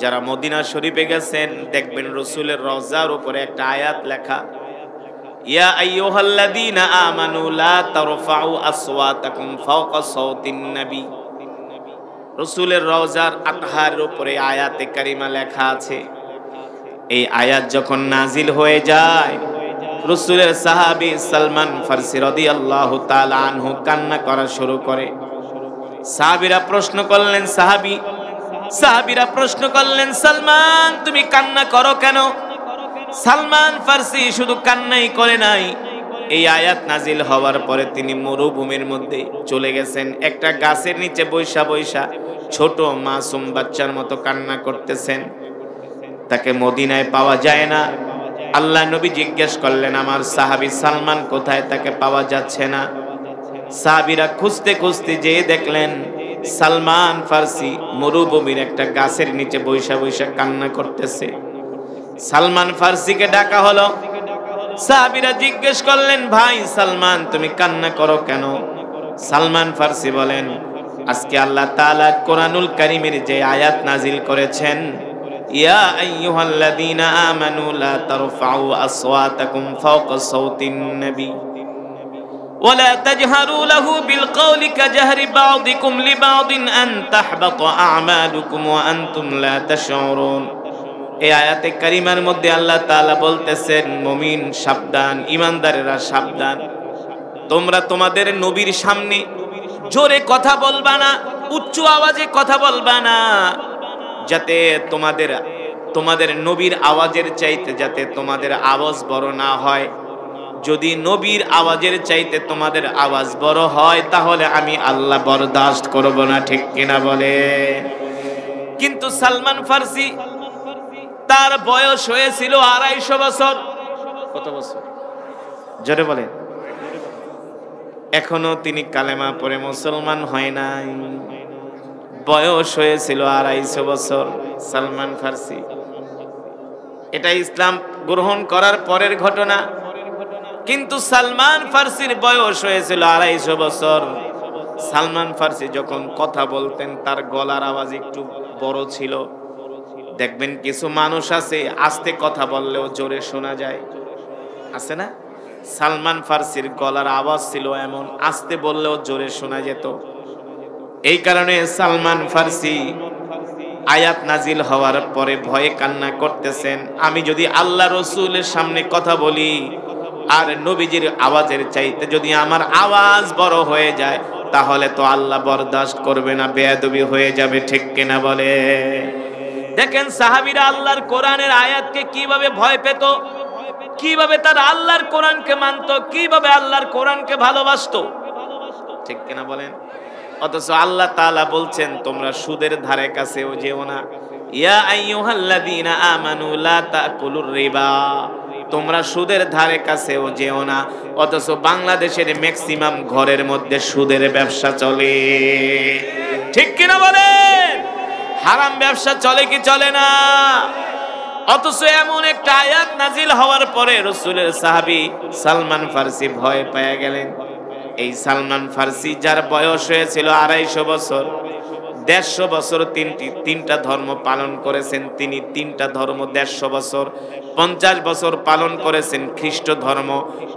যারা মদিনা শরীফে গেছেন দেখবেন রাসূলের রওজার উপরে একটা আয়াত লেখা, ইয়া আইয়ুহাল্লাযীনা আমানু লা তারফাউ আসওয়াতাকুম ফাওকা সাওতিন নবী। রাসূলের রওজার আতহারের উপরে আয়াতে কারিমা লেখা আছে। এই আয়াত যখন নাজিল হয়ে যায়, রাসূলের সাহাবী সালমান ফারসি রাদিয়াল্লাহু তাআলা আনহু কান্না করা শুরু করে। সাহাবীরা প্রশ্ন করলেন, সাহাবীরা প্রশ্ন করলেন, সালমান তুমি কান্না করো কেন? সালমান ফারসি শুধু কান্নাই করে নাই, এই আয়াত নাজিল হওয়ার পরে তিনি মরুভূমির মধ্যে চলে গেছেন, একটা গাছের নিচে বৈশা বৈশা ছোট মাসুম বাচ্চার মতো কান্না করতেছেন। তাকে মদিনায় পাওয়া যায় না। আল্লাহ নবী জিজ্ঞেস করলেন, আমার সাহাবী সালমান কোথায়? তাকে পাওয়া যাচ্ছে না। সাহাবীরা খুঁজতে খুঁজতে যেয়ে দেখলেন সালমান ফারসি মরুভূমির একটা গাছের নিচে বৈশা বৈশা কান্না করতেছে। সালমান ফারসিকে ডাকা হলো। সাহাবীরা জিজ্ঞেস করলেন, ভাই সালমান তুমি কান্না করো কেন? সালমান ফারসি বলেন, আজকে আল্লাহ তাআলা কোরআনুল কারীমের যে আয়াত নাজিল করেছেন, ইয়া আইয়ুহাল্লাযীনা আমানু লা তারফাউ আসওয়াতাকুম ফাওকা সাওতিন নবী ওয়া লা তাজহারু লাহু বিল কওলি কাজহরি বা'দিকুম লিবা'দিন আন তাহবাতা আ'মালুকুম ওয়া আনতুম লা তাশউরুন। এই আয়াতে কারিমার মধ্যে আল্লাহ তাআলা বলতেছেন, মুমিন সাবধান, ঈমানদারেরা সাবধান, তোমরা তোমাদের নবীর সামনে জোরে কথা বলবা না, উচ্চ আওয়াজে কথা বলবা না, যাতে তোমাদের নবীর আওয়াজের চাইতে যাতে তোমাদের আওয়াজ বড় না হয়। যদি নবীর আওয়াজের চাইতে তোমাদের আওয়াজ বড় হয় তাহলে আমি আল্লাহ বরদাস্ত করব না, ঠিক কিনা বলে? কিন্তু সালমান ফারসি তার বয়স হয়েছিল 250 বছর। কত বছর? জোরে বলে। এখনো তিনি কালেমা পড়ে মুসলমান হয় নাই। বয়স হয়েছিল 250 বছর সালমান ফারসি। এটা ইসলাম গ্রহণ করার পরের ঘটনা। কিন্তু সালমান ফারসির বয়স হয়েছিল 250 বছর। সালমান ফারসি যখন কথা বলতেন তার গলার আওয়াজ একটু বড় ছিল। দেখবেন কিছু মানুষ আছে আস্তে কথা বললেও জোরে শোনা যায়, আছে না? সালমান ফারসির গলার আওয়াজ ছিল এমন, আস্তে বললেও জোরে শোনা যেত। এই কারণে সালমান ফারসি আয়াত নাজিল হওয়ার পরে ভয়ে কান্না করতেছেন, আমি যদি আল্লাহ রসুলের সামনে কথা বলি আর নবীজির আওয়াজের চাইতে যদি আমার আওয়াজ বড় হয়ে যায় তাহলে তো আল্লাহ বরদাস্ত করবে না, বেয়াদবি হয়ে যাবে, ঠিক কিনা বলে? দেখেন সাহাবীরা আল্লাহর কোরআনের আয়াতকে কিভাবে ভয় পেত, কিভাবে তারা আল্লাহর কোরআনকে মানত, কিভাবে আল্লাহর কোরআনকে ভালোবাসতো, ঠিক কিনা বলেন? অথচ আল্লাহ তাআলা বলছেন তোমরা সুদের ধারে কাছেও যেও না। ইয়া আইয়ুহাল্লাযীনা আমানু লা তাকুলুর রিবা, তোমরা সুদের ধারে কাছেও যেও না। অথচ বাংলাদেশের ম্যাক্সিমাম ঘরের মধ্যে সুদের ব্যবসা চলে, ঠিক কিনা বলেন? হারাম ব্যবসা চলে কি চলে না? অথচ এমন একটা আয়াত নাজিল হওয়ার পরে রাসূলের সাহাবী সালমান ফারসি ভয় পেয়ে গেলেন। এই সালমান ফারসি যার বয়স হয়েছিল 250 বছর, 150 বছর তিনটা ধর্ম পালন করেছেন তিনি, তিনটা ধর্ম 150 বছর। 50 বছর পালন করেছেন খ্রিস্ট ধর্ম,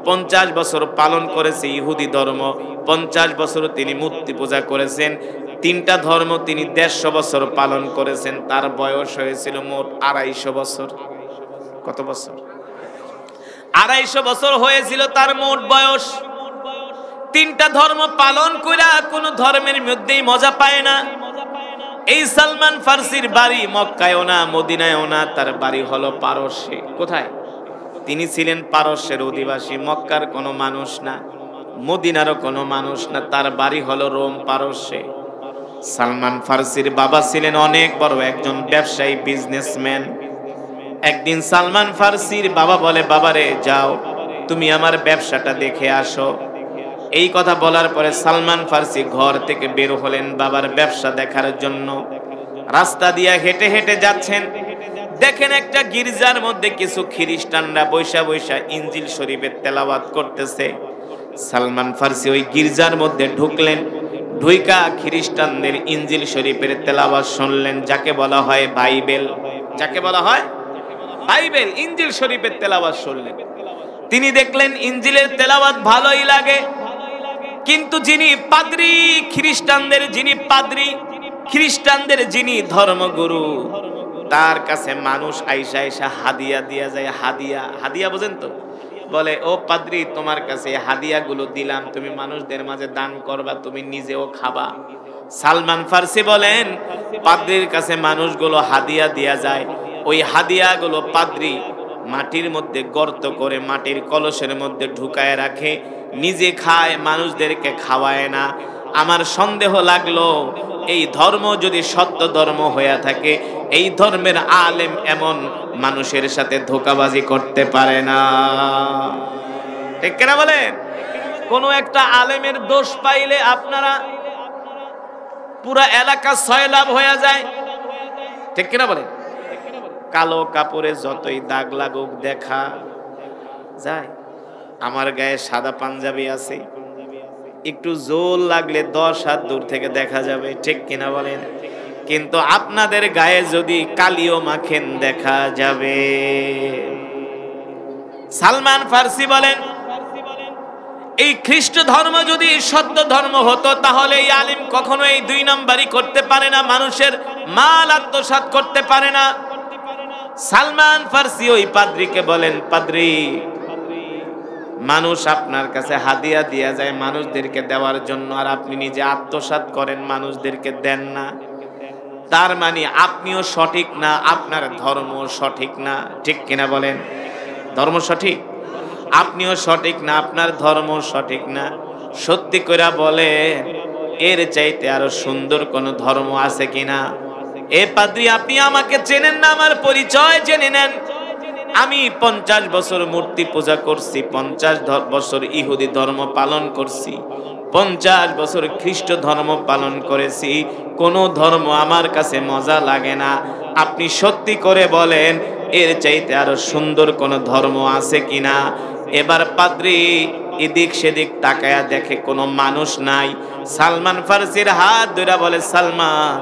50 বছর পালন করেছে ইহুদি ধর্ম, 50 বছর তিনি মূর্তি পূজা করেছেন। তিনটা ধর্ম তিনি 150 বছর পালন করেছেন। তার বয়স হয়েছিল মোট 250 বছর। কত বছর? 250 বছর হয়েছিল তার মোট বয়স। তিনটা ধর্ম পালন করে কোন ধর্মের মধ্যেই মজা পায় না। এই সালমান ফারসির বাড়ি মক্কায়ও না, মদিনায়ও না, তার বাড়ি হলো পারস্যে। কোথায়? তিনি ছিলেন পারস্যের অধিবাসী, মক্কার কোনো মানুষ না, মদিনারও কোনো মানুষ না, তার বাড়ি হলো রোম, পারস্যে। সালমান ফারসির বাবা ছিলেন অনেক বড় একজন ব্যবসায়ী, বিজনেসম্যান। একদিন সালমান ফারসির বাবা বলে, বাবারে যাও তুমি আমার ব্যবসাটা দেখে আসো। এই কথা বলার পরে সালমান ফারসি ঘর থেকে বের হলেন বাবার ব্যবসা দেখার জন্য। রাস্তা দিয়ে হেঁটে হেঁটে যাচ্ছেন, দেখেন একটা গির্জার মধ্যে কিছু খ্রিস্টানরা বৈশা বৈশা ইনজিল শরীফের তেলাওয়াত করতেছে। সালমান ফারসি ওই গির্জার মধ্যে ঢুকলেন, ঢুইকা খ্রিস্টানদের ইনজিল শরীফের তেলাওয়াত শুনলেন, যাকে বলা হয় বাইবেল, যাকে বলা হয় বাইবেল, ইনজিল শরীফের তেলাওয়াত শুনলেন। তিনি দেখলেন ইনজিলের তেলাওয়াত ভালোই লাগে, কিন্তু যিনি পাদ্রী, খ্রিস্টানদের যিনি পাদ্রী, খ্রিস্টানদের যিনি ধর্মগুরু, তার কাছে মানুষ আইসা আইসা হাদিয়া দিয়া যায়। হাদিয়া, হাদিয়া বোঝেন তো? বলে, ও পাদ্রী, তোমার কাছে হাদিয়াগুলো দিলাম, তুমি মানুষদের মাঝে দান করবা, তুমি নিজেও খাবা। সালমান ফার্সি বলেন, পাদ্রীর কাছে মানুষগুলো হাদিয়া দিয়া যায়, ওই হাদিয়াগুলো পাদ্রী মাটির মধ্যে গর্ত করে মাটির কলসের মধ্যে ঢুকায় রাখে, নিজে খায়, মানুষদেরকে খাওয়ায় না। আমার সন্দেহ লাগলো, এই ধর্ম যদি সত্য ধর্ম হয়ে থাকে, এই ধর্মের আলেম এমন মানুষের সাথে ধোঁকাবাজি করতে পারে না। ঠিক কিনা বলেন? কোন একটা আলেমের দোষ পাইলে আপনারা পুরা এলাকা সয়লাভ হয়ে যায়। ঠিক কিনা বলেন? কালো কাপড়ে যতই দাগ লাগুক দেখা যায়, আমার গায়ে সাদা পাঞ্জাবি আছে, একটু জোর লাগলে 10 হাত দূর থেকে দেখা যাবে। ঠিক কিনা বলেন? কিন্তু আপনাদের গায়ে যদি কালিও মাখেন দেখা যাবে। সালমান ফার্সি বলেন, এই খ্রিস্ট ধর্ম যদি সত্য ধর্ম হতো, তাহলে এই আলিম কখনো এই 2 নাম্বারই করতে পারে না, মানুষের মাল আত্মসাৎ করতে পারে না। সালমান ফার্সি ওই পাদ্রীকে বলেন, পাদ্রী, মানুষ আপনার কাছে হাদিয়া দিয়া যায় মানুষদেরকে দেওয়ার জন্য, আর আপনি নিজে আত্মসাৎ করেন, মানুষদেরকে দেন না। তার মানে আপনিও সঠিক না, আপনার ধর্ম সঠিক না। ঠিক কিনা বলেন? ধর্ম সঠিক, আপনিও সঠিক না, আপনার ধর্ম সঠিক না। সত্যি করে বলে, এর চাইতে আরো সুন্দর কোন ধর্ম আছে কিনা? এ পাদ্রী, আপনি আমাকে চেনেন না, আমার পরিচয় জেনে নেন। আমি 50 বছর মূর্তি পূজা করছি, 50 বছর ইহুদি ধর্ম পালন করছি, 50 বছর খ্রিস্ট ধর্ম পালন করেছি, কোন ধর্ম আমার কাছে মজা লাগে না। আপনি সত্যি করে বলেন, এর চাইতে আরো সুন্দর কোন ধর্ম আছে কিনা? এবার পাদ্রী এদিক সেদিক তাকায়া দেখে কোনো মানুষ নাই। সালমান ফার্সির হাত ধরে বলে, সালমান,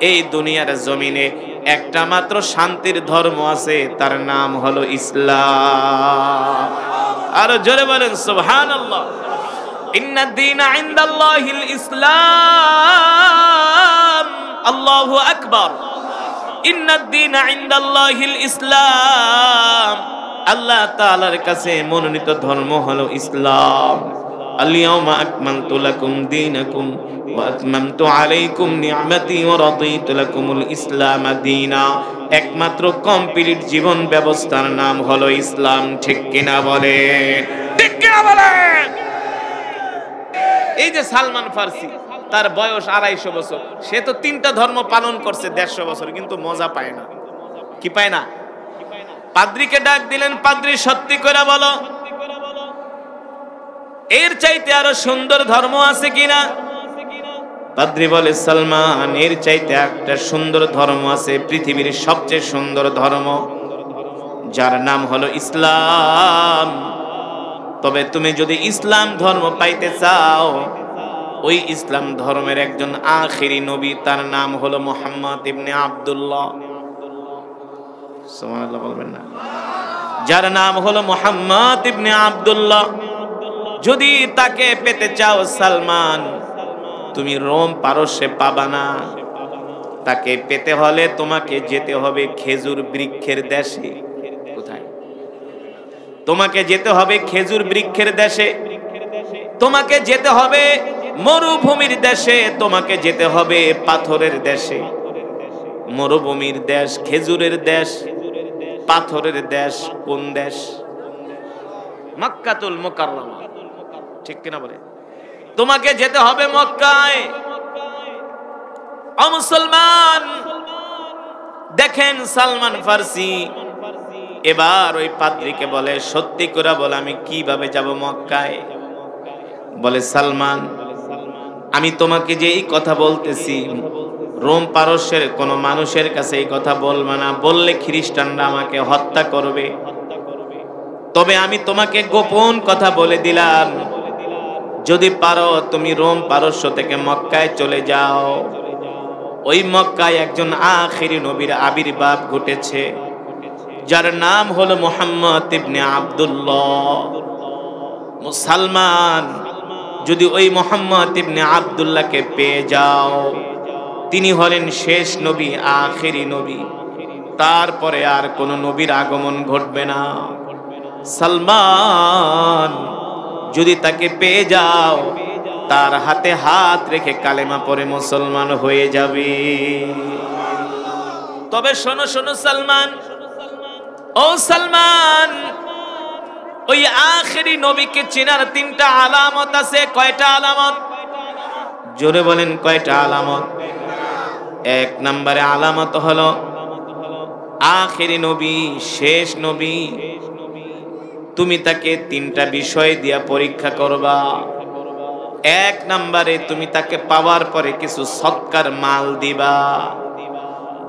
এই দুনিয়ার জমিনে একটা মাত্র শান্তির ধর্ম আছে, তার নাম হলো ইসলাম। আর জোরে বলেন সুবহানাল্লাহ। ইন্নাদ দীনা ইনদাল্লাহিল ইসলাম, আল্লাহু আকবার। ইন্নাদ দীনা ইনদাল্লাহিল ইসলাম, আল্লাহ তাআলার কাছে মনোনীত ধর্ম হলো ইসলাম। আল-ইয়াওমা আকমালতু লাকুম দীনাকুম ওয়া আতমামতু আলাইকুম নি'মাতি ওয়া রাদিতু লাকুমুল ইসলাম দীনা। একমাত্র কমপ্লিট জীবন ব্যবস্থার নাম হলো ইসলাম। ঠিক কিনা বলেন? ঠিক কিনা বলেন? এই যে সালমান ফার্সি, তার বয়স 250 বছর, সে তো 3টা ধর্ম পালন করছে 150 বছর, কিন্তু মজা পায় না। কি পায় না? পাদ্রীকে ডাক দিলেন, পাদ্রী, সত্যি করে বলো, এর চাইতে আরো সুন্দর ধর্ম আছে কিনা? পাদ্রী বলে, সালমান, এর চাইতে একটা সুন্দর ধর্ম আছে, পৃথিবীর সবচেয়ে সুন্দর ধর্ম, যার নাম হলো ইসলাম। তবে তুমি যদি ইসলাম ধর্ম পাইতে চাও, ওই ইসলাম ধর্মের একজন আখিরি নবী, তার নাম হলো মুহাম্মদ ইবনে আব্দুল্লাহ। সুবহানাল্লাহ বলবেন না? যার নাম হলো মুহাম্মদ ইবনে আব্দুল্লাহ। যদি তাকে পেতে চাও সালমান, তুমি রোম পারস্যে পাবা না। তাকে পেতে হলে তোমাকে যেতে হবে খেজুর বৃক্ষের দেশে। কোথায়? তোমাকে যেতে হবে খেজুর বৃক্ষের দেশে, তোমাকে যেতে হবে মরুভূমির দেশে, তোমাকে যেতে হবে পাথরের দেশে। মরুভূমির দেশ, খেজুরের দেশ, পাথরের দেশ কোন দেশ? মক্কাতুল মুকাররমা। ঠিক কিনা বলে? তোমাকে যেতে হবে মক্কায়। ও মুসলমান, দেখেন সালমান ফার্সি এবার ওই পাদ্রীকে বলে, সত্যি করে বল, আমি কিভাবে যাব মক্কায়? বলে, সালমান, আমি তোমাকে যে এই কথা বলতেছি, রোম পারস্যের কোন মানুষের কাছে এই কথা বলবে না, বললে খ্রিস্টানরা আমাকে হত্যা করবে। তবে আমি তোমাকে গোপন কথা বলে দিলাম, যদি পারো তুমি রোম পারস্য থেকে মক্কায় চলে যাও। ওই মক্কায় একজন আখিরি নবীর আবির্ভাব ঘটেছে, যার নাম হলো মুহাম্মদ ইবনে আব্দুল্লাহ। মুসলমান যদি ওই মুহাম্মদ ইবনে আব্দুল্লাহকে পেয়ে যাও, তিনি হলেন শেষ নবী, আখিরি নবী। তারপরে আর কোন নবীর আগমন ঘটবে না। সালমান যদি তাকে পেয়ে যাও, তার হাতে হাত রেখে কালেমা পড়ে মুসলমান হয়ে যাবে। তবে শোনো শোনো সালমান, ও সালমান, ওই আখিরি নবীকে চেনার 3টা আলামত আছে। কয়টা আলামত? জোরে বলেন, কয়টা আলামত? 1 নম্বরে আলামত হলো আখিরি নবী, শেষ নবী, তুমি তাকে 3টা বিষয় দিয়া পরীক্ষা করবা। 1 নম্বরে তুমি তাকে পাওয়ার পরে কিছু সৎকার মাল দিবা।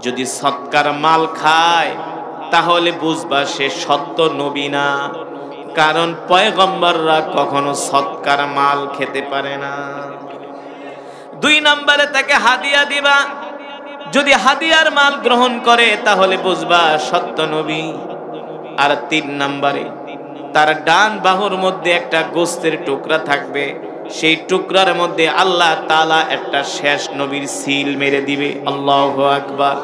যদি সৎকার মাল খায় তাহলে বুঝবা সে সত্য নবী না, কারণ পয়গম্বররা কখনো সৎকার মাল খেতে পারে না। 2 নম্বরে তাকে হাদিয়া দিবা। যদি হাদিয়ার মাল গ্রহণ করে তাহলে বুঝবা সত্য নবী। আর 3 নম্বরে তার ডান বাহুর মধ্যে একটা গোস্তের টুকরা থাকবে, সেই টুকরার মধ্যে আল্লাহ তাআলা একটা শেষ নবীর সিল মেরে দিবে। আল্লাহু আকবার।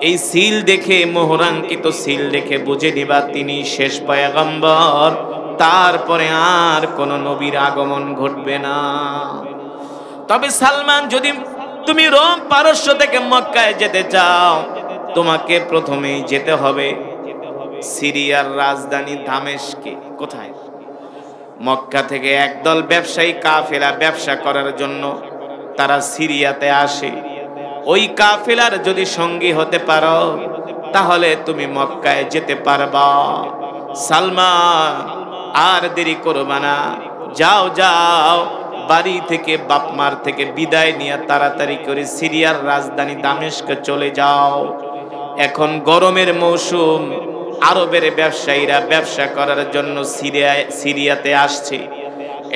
এই সিল দেখে, মোহরাঙ্কিত সিল দেখে বুঝে নিবা তিনি শেষ পয়গম্বর, তারপরে আর কোন নবীর আগমন ঘটবে না। তবে সালমান, যদি তুমি রোম পারস্য থেকে মক্কায় যেতে চাও, তোমাকে প্রথমেই যেতে হবে সিরিয়ার রাজধানী দামেস্কে। কোথায়? মক্কা থেকে একদল ব্যবসায়ী কাফেলা ব্যবসা করার জন্য তারা সিরিয়াতে আসে। ওই কাফেলার যদি সঙ্গী হতে পারো তাহলে তুমি মক্কায় যেতে পারবা। সালমান, আর দেরি করবা না, যাও যাও, বাড়ি থেকে বাপমার থেকে বিদায় নিয়ে তাড়াতাড়ি করে সিরিয়ার রাজধানী দামেস্কে চলে যাও। এখন গরমের মৌসুম, আরবের ব্যবসায়ীরা ব্যবসা করার জন্য সিরিয়াতে আসছে।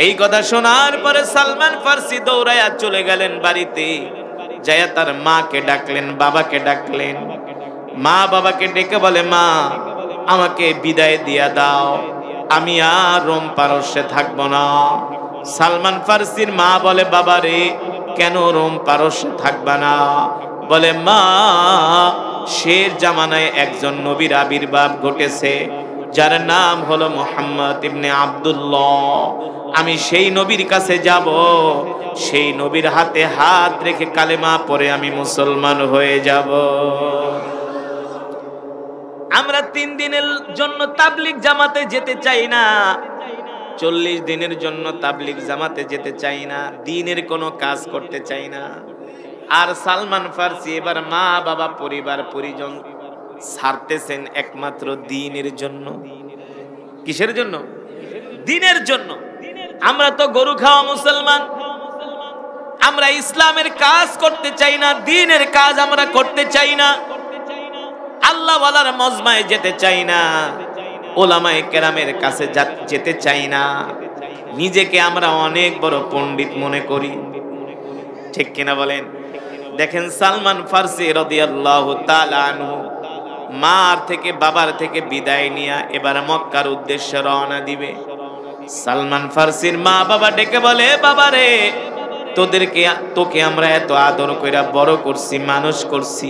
এই কথা শোনার পরে সালমান ফার্সি দৌড়ায়া চলে গেলেন বাড়িতে। যায়া তার মাকে ডাকলেন, বাবাকে ডাকলেন। মা বাবাকে ডেকে বলে, মা, আমাকে বিদায় দিয়া দাও, আমি আর রোম পারস্যে থাকবো না। সালমান ফার্সির মা বলে, বাবা রে, কেন রোম পারস্যে থাকবা না? বলে, মা, শেষ জামানায় একজন নবীর আবির্ভাব ঘটেছে, যার নাম হলো মুহাম্মদ ইবনে আব্দুল্লাহ। আমি সেই নবীর কাছে যাব, সেই নবীর হাতে হাত রেখে কালেমা পড়ে আমি মুসলমান হয়ে যাব। আমরা 3 দিনের জন্য তাবলিগ জামাতে যেতে চাই না, 40 দিনের জন্য তাবলিগ জামাতে যেতে চাই না, দ্বীনের কোনো কাজ করতে চাই না। আর সালমান ফার্সি এবার মা বাবা পরিবার পরিজন ছাড়তেছেন একমাত্র দ্বীনের জন্য। কিসের জন্য? দ্বীনের জন্য। আমরা তো গরু খাওয়া মুসলমান, আমরা ইসলামের কাজ করতে চাই না, দ্বীনের কাজ আমরা করতে চাই না, আল্লাহ ওয়ালার মজমায় যেতে চাই না, ওলামায়ে কেরামের কাছে যেতে চাই না। নিজেকে আমরা অনেক বড় পণ্ডিত মনে করি, ঠিক কিনা বলেন? দেখেন সালমান ফার্সি রাদিয়াল্লাহু তাআলা আনহু মার থেকে বাবার থেকে বিদায় নিয়ে এবার মক্কার উদ্দেশ্যে রওনা দিবে। সালমান ফার্সির মা বাবা ডেকে বলে, বাবা রে, তোকে আমরা এত আদর কইরা বড় করছি, মানুষ করছি,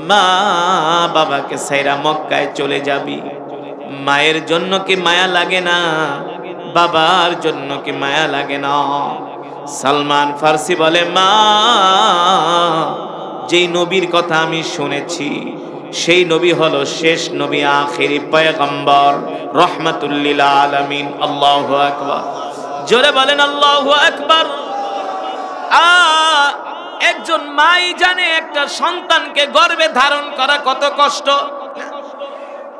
মা বাবাকে ছাইরা মক্কায় চলে যাবি, মায়ের জন্য কি মায়া লাগে না? বাবার জন্য কি মায়া লাগে না? সালমান ফার্সি বলে, মা, যেই নবীর কথা আমি শুনেছি সেই নবী হলো শেষ নবী, আখিরি পয়গম্বর, রহমাতুল লিল আলামিন। আল্লাহু আকবার। জোরে বলেন আল্লাহু আকবার। একজন মাই জানে একটা সন্তানকে গর্ভে ধারণ করা কত কষ্ট।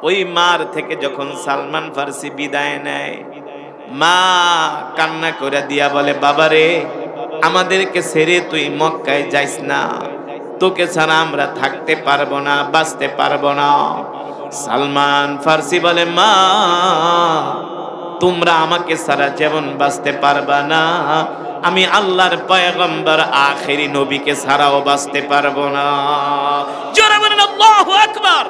ওই মার থেকে যখন সালমান ফার্সি বিদায় নেয়, মা কান্না করে দিয়া বলে, বাবারে, আমাদেরকে ছেড়ে তুই মক্কায় যাইস না, তোকে ছাড়া আমরা থাকতে পারবো না, বাঁচতে পারবো না। সালমান ফার্সি বলে, মা, তোমরা আমাকে ছাড়া যেমন বাঁচতে পারবা না, আমি আল্লাহর পয়গম্বর আখেরি নবীকে ছাড়াও বাঁচতে পারবো না। জোরে বলেন আল্লাহু আকবার।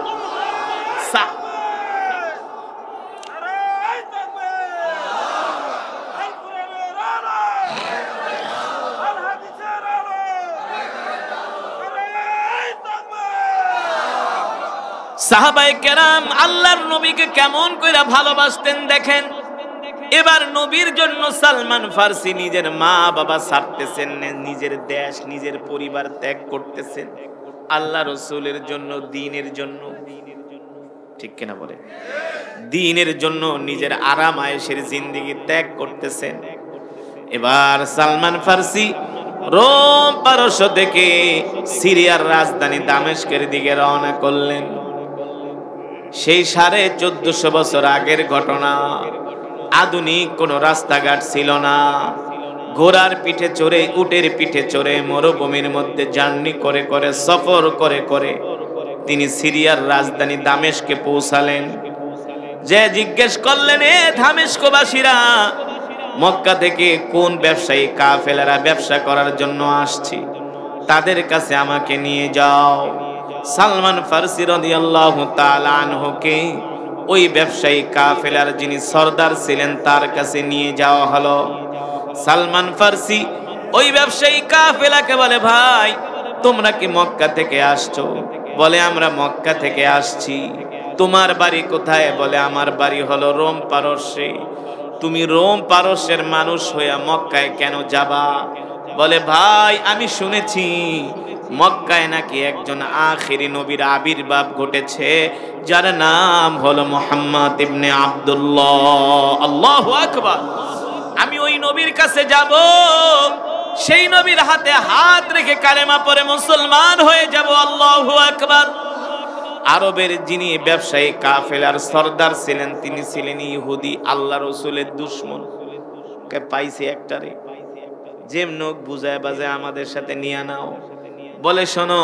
সাহাবায়ে কেরাম আল্লাহর নবীকে কেমন কইরা ভালোবাসতেন দেখেন। এবার নবীর জন্য সালমান ফারসি নিজের মা বাবা ছাড়তেছেন, নিজের দেশ নিজের পরিবার ত্যাগ করতেছেন আল্লাহ রাসূলের জন্য, দ্বীনের জন্য। ঠিক কিনা বলে? দ্বীনের জন্য নিজের আরাম আয়েশের জিন্দেগি ত্যাগ করতেছেন। এবার সালমান ফারসি রোম পারস্য থেকে সিরিয়ার রাজধানী দামেস্কের দিকে রওনা করলেন। সেই 1450 বছর আগের ঘটনা। আধুনিক কোনো রাস্তাঘাট ছিল না। ঘোড়ার পিঠে চড়ে, উটের পিঠে চড়ে মরুভূমির মধ্যে জার্নি করে করে, সফর করে করে তিনি সিরিয়ার রাজধানী দামেস্কে পৌঁছালেন। যে জিজ্ঞেস করলেন, এ দামেস্কবাসীরা, মক্কা থেকে কোন ব্যবসায়ী কাফেলারা ব্যবসা করার জন্য আসছে, তাদের কাছে আমাকে নিয়ে যাও। সালমান ফারসি রাদিয়াল্লাহু তাআলা আনহুকে ওই ব্যবসায়ী কাফেলার যিনি সরদার ছিলেন তার কাছে নিয়ে যাওয়া হলো। সালমান ফারসি ওই ব্যবসায়ী কাফেলাকে বলে, ভাই তোমরা কি মক্কা থেকে আসছো? বলে, আমরা মক্কা থেকে আসছি। তোমার বাড়ি কোথায়? বলে, আমার বাড়ি হলো রোম পারস্যে। তুমি রোম পারস্যের মানুষ হইয়া মক্কায় কেন যাবা? বলে, ভাই আমি শুনেছি মক্কায় নাকি একজন আখেরি নবীর আবির্ভাব ঘটেছে, যার নাম হলো মুহাম্মদ ইবনে আব্দুল্লাহ। আল্লাহু আকবার। আমি ওই নবীর কাছে যাব, সেই নবীর হাতে হাত রেখে কালেমা পড়ে মুসলমান হয়ে যাব। আল্লাহু আকবার। আরবের যিনি ব্যবসায়ী কাফেলার সরদার ছিলেন, তিনি ছিলেন ইহুদি, আল্লাহ রাসূলের দুশমন। কে পাইছে একটারে, যেমন বুঝায় বাজায় আমাদের সাথে নিয়ে নাও। বলে, শোনো,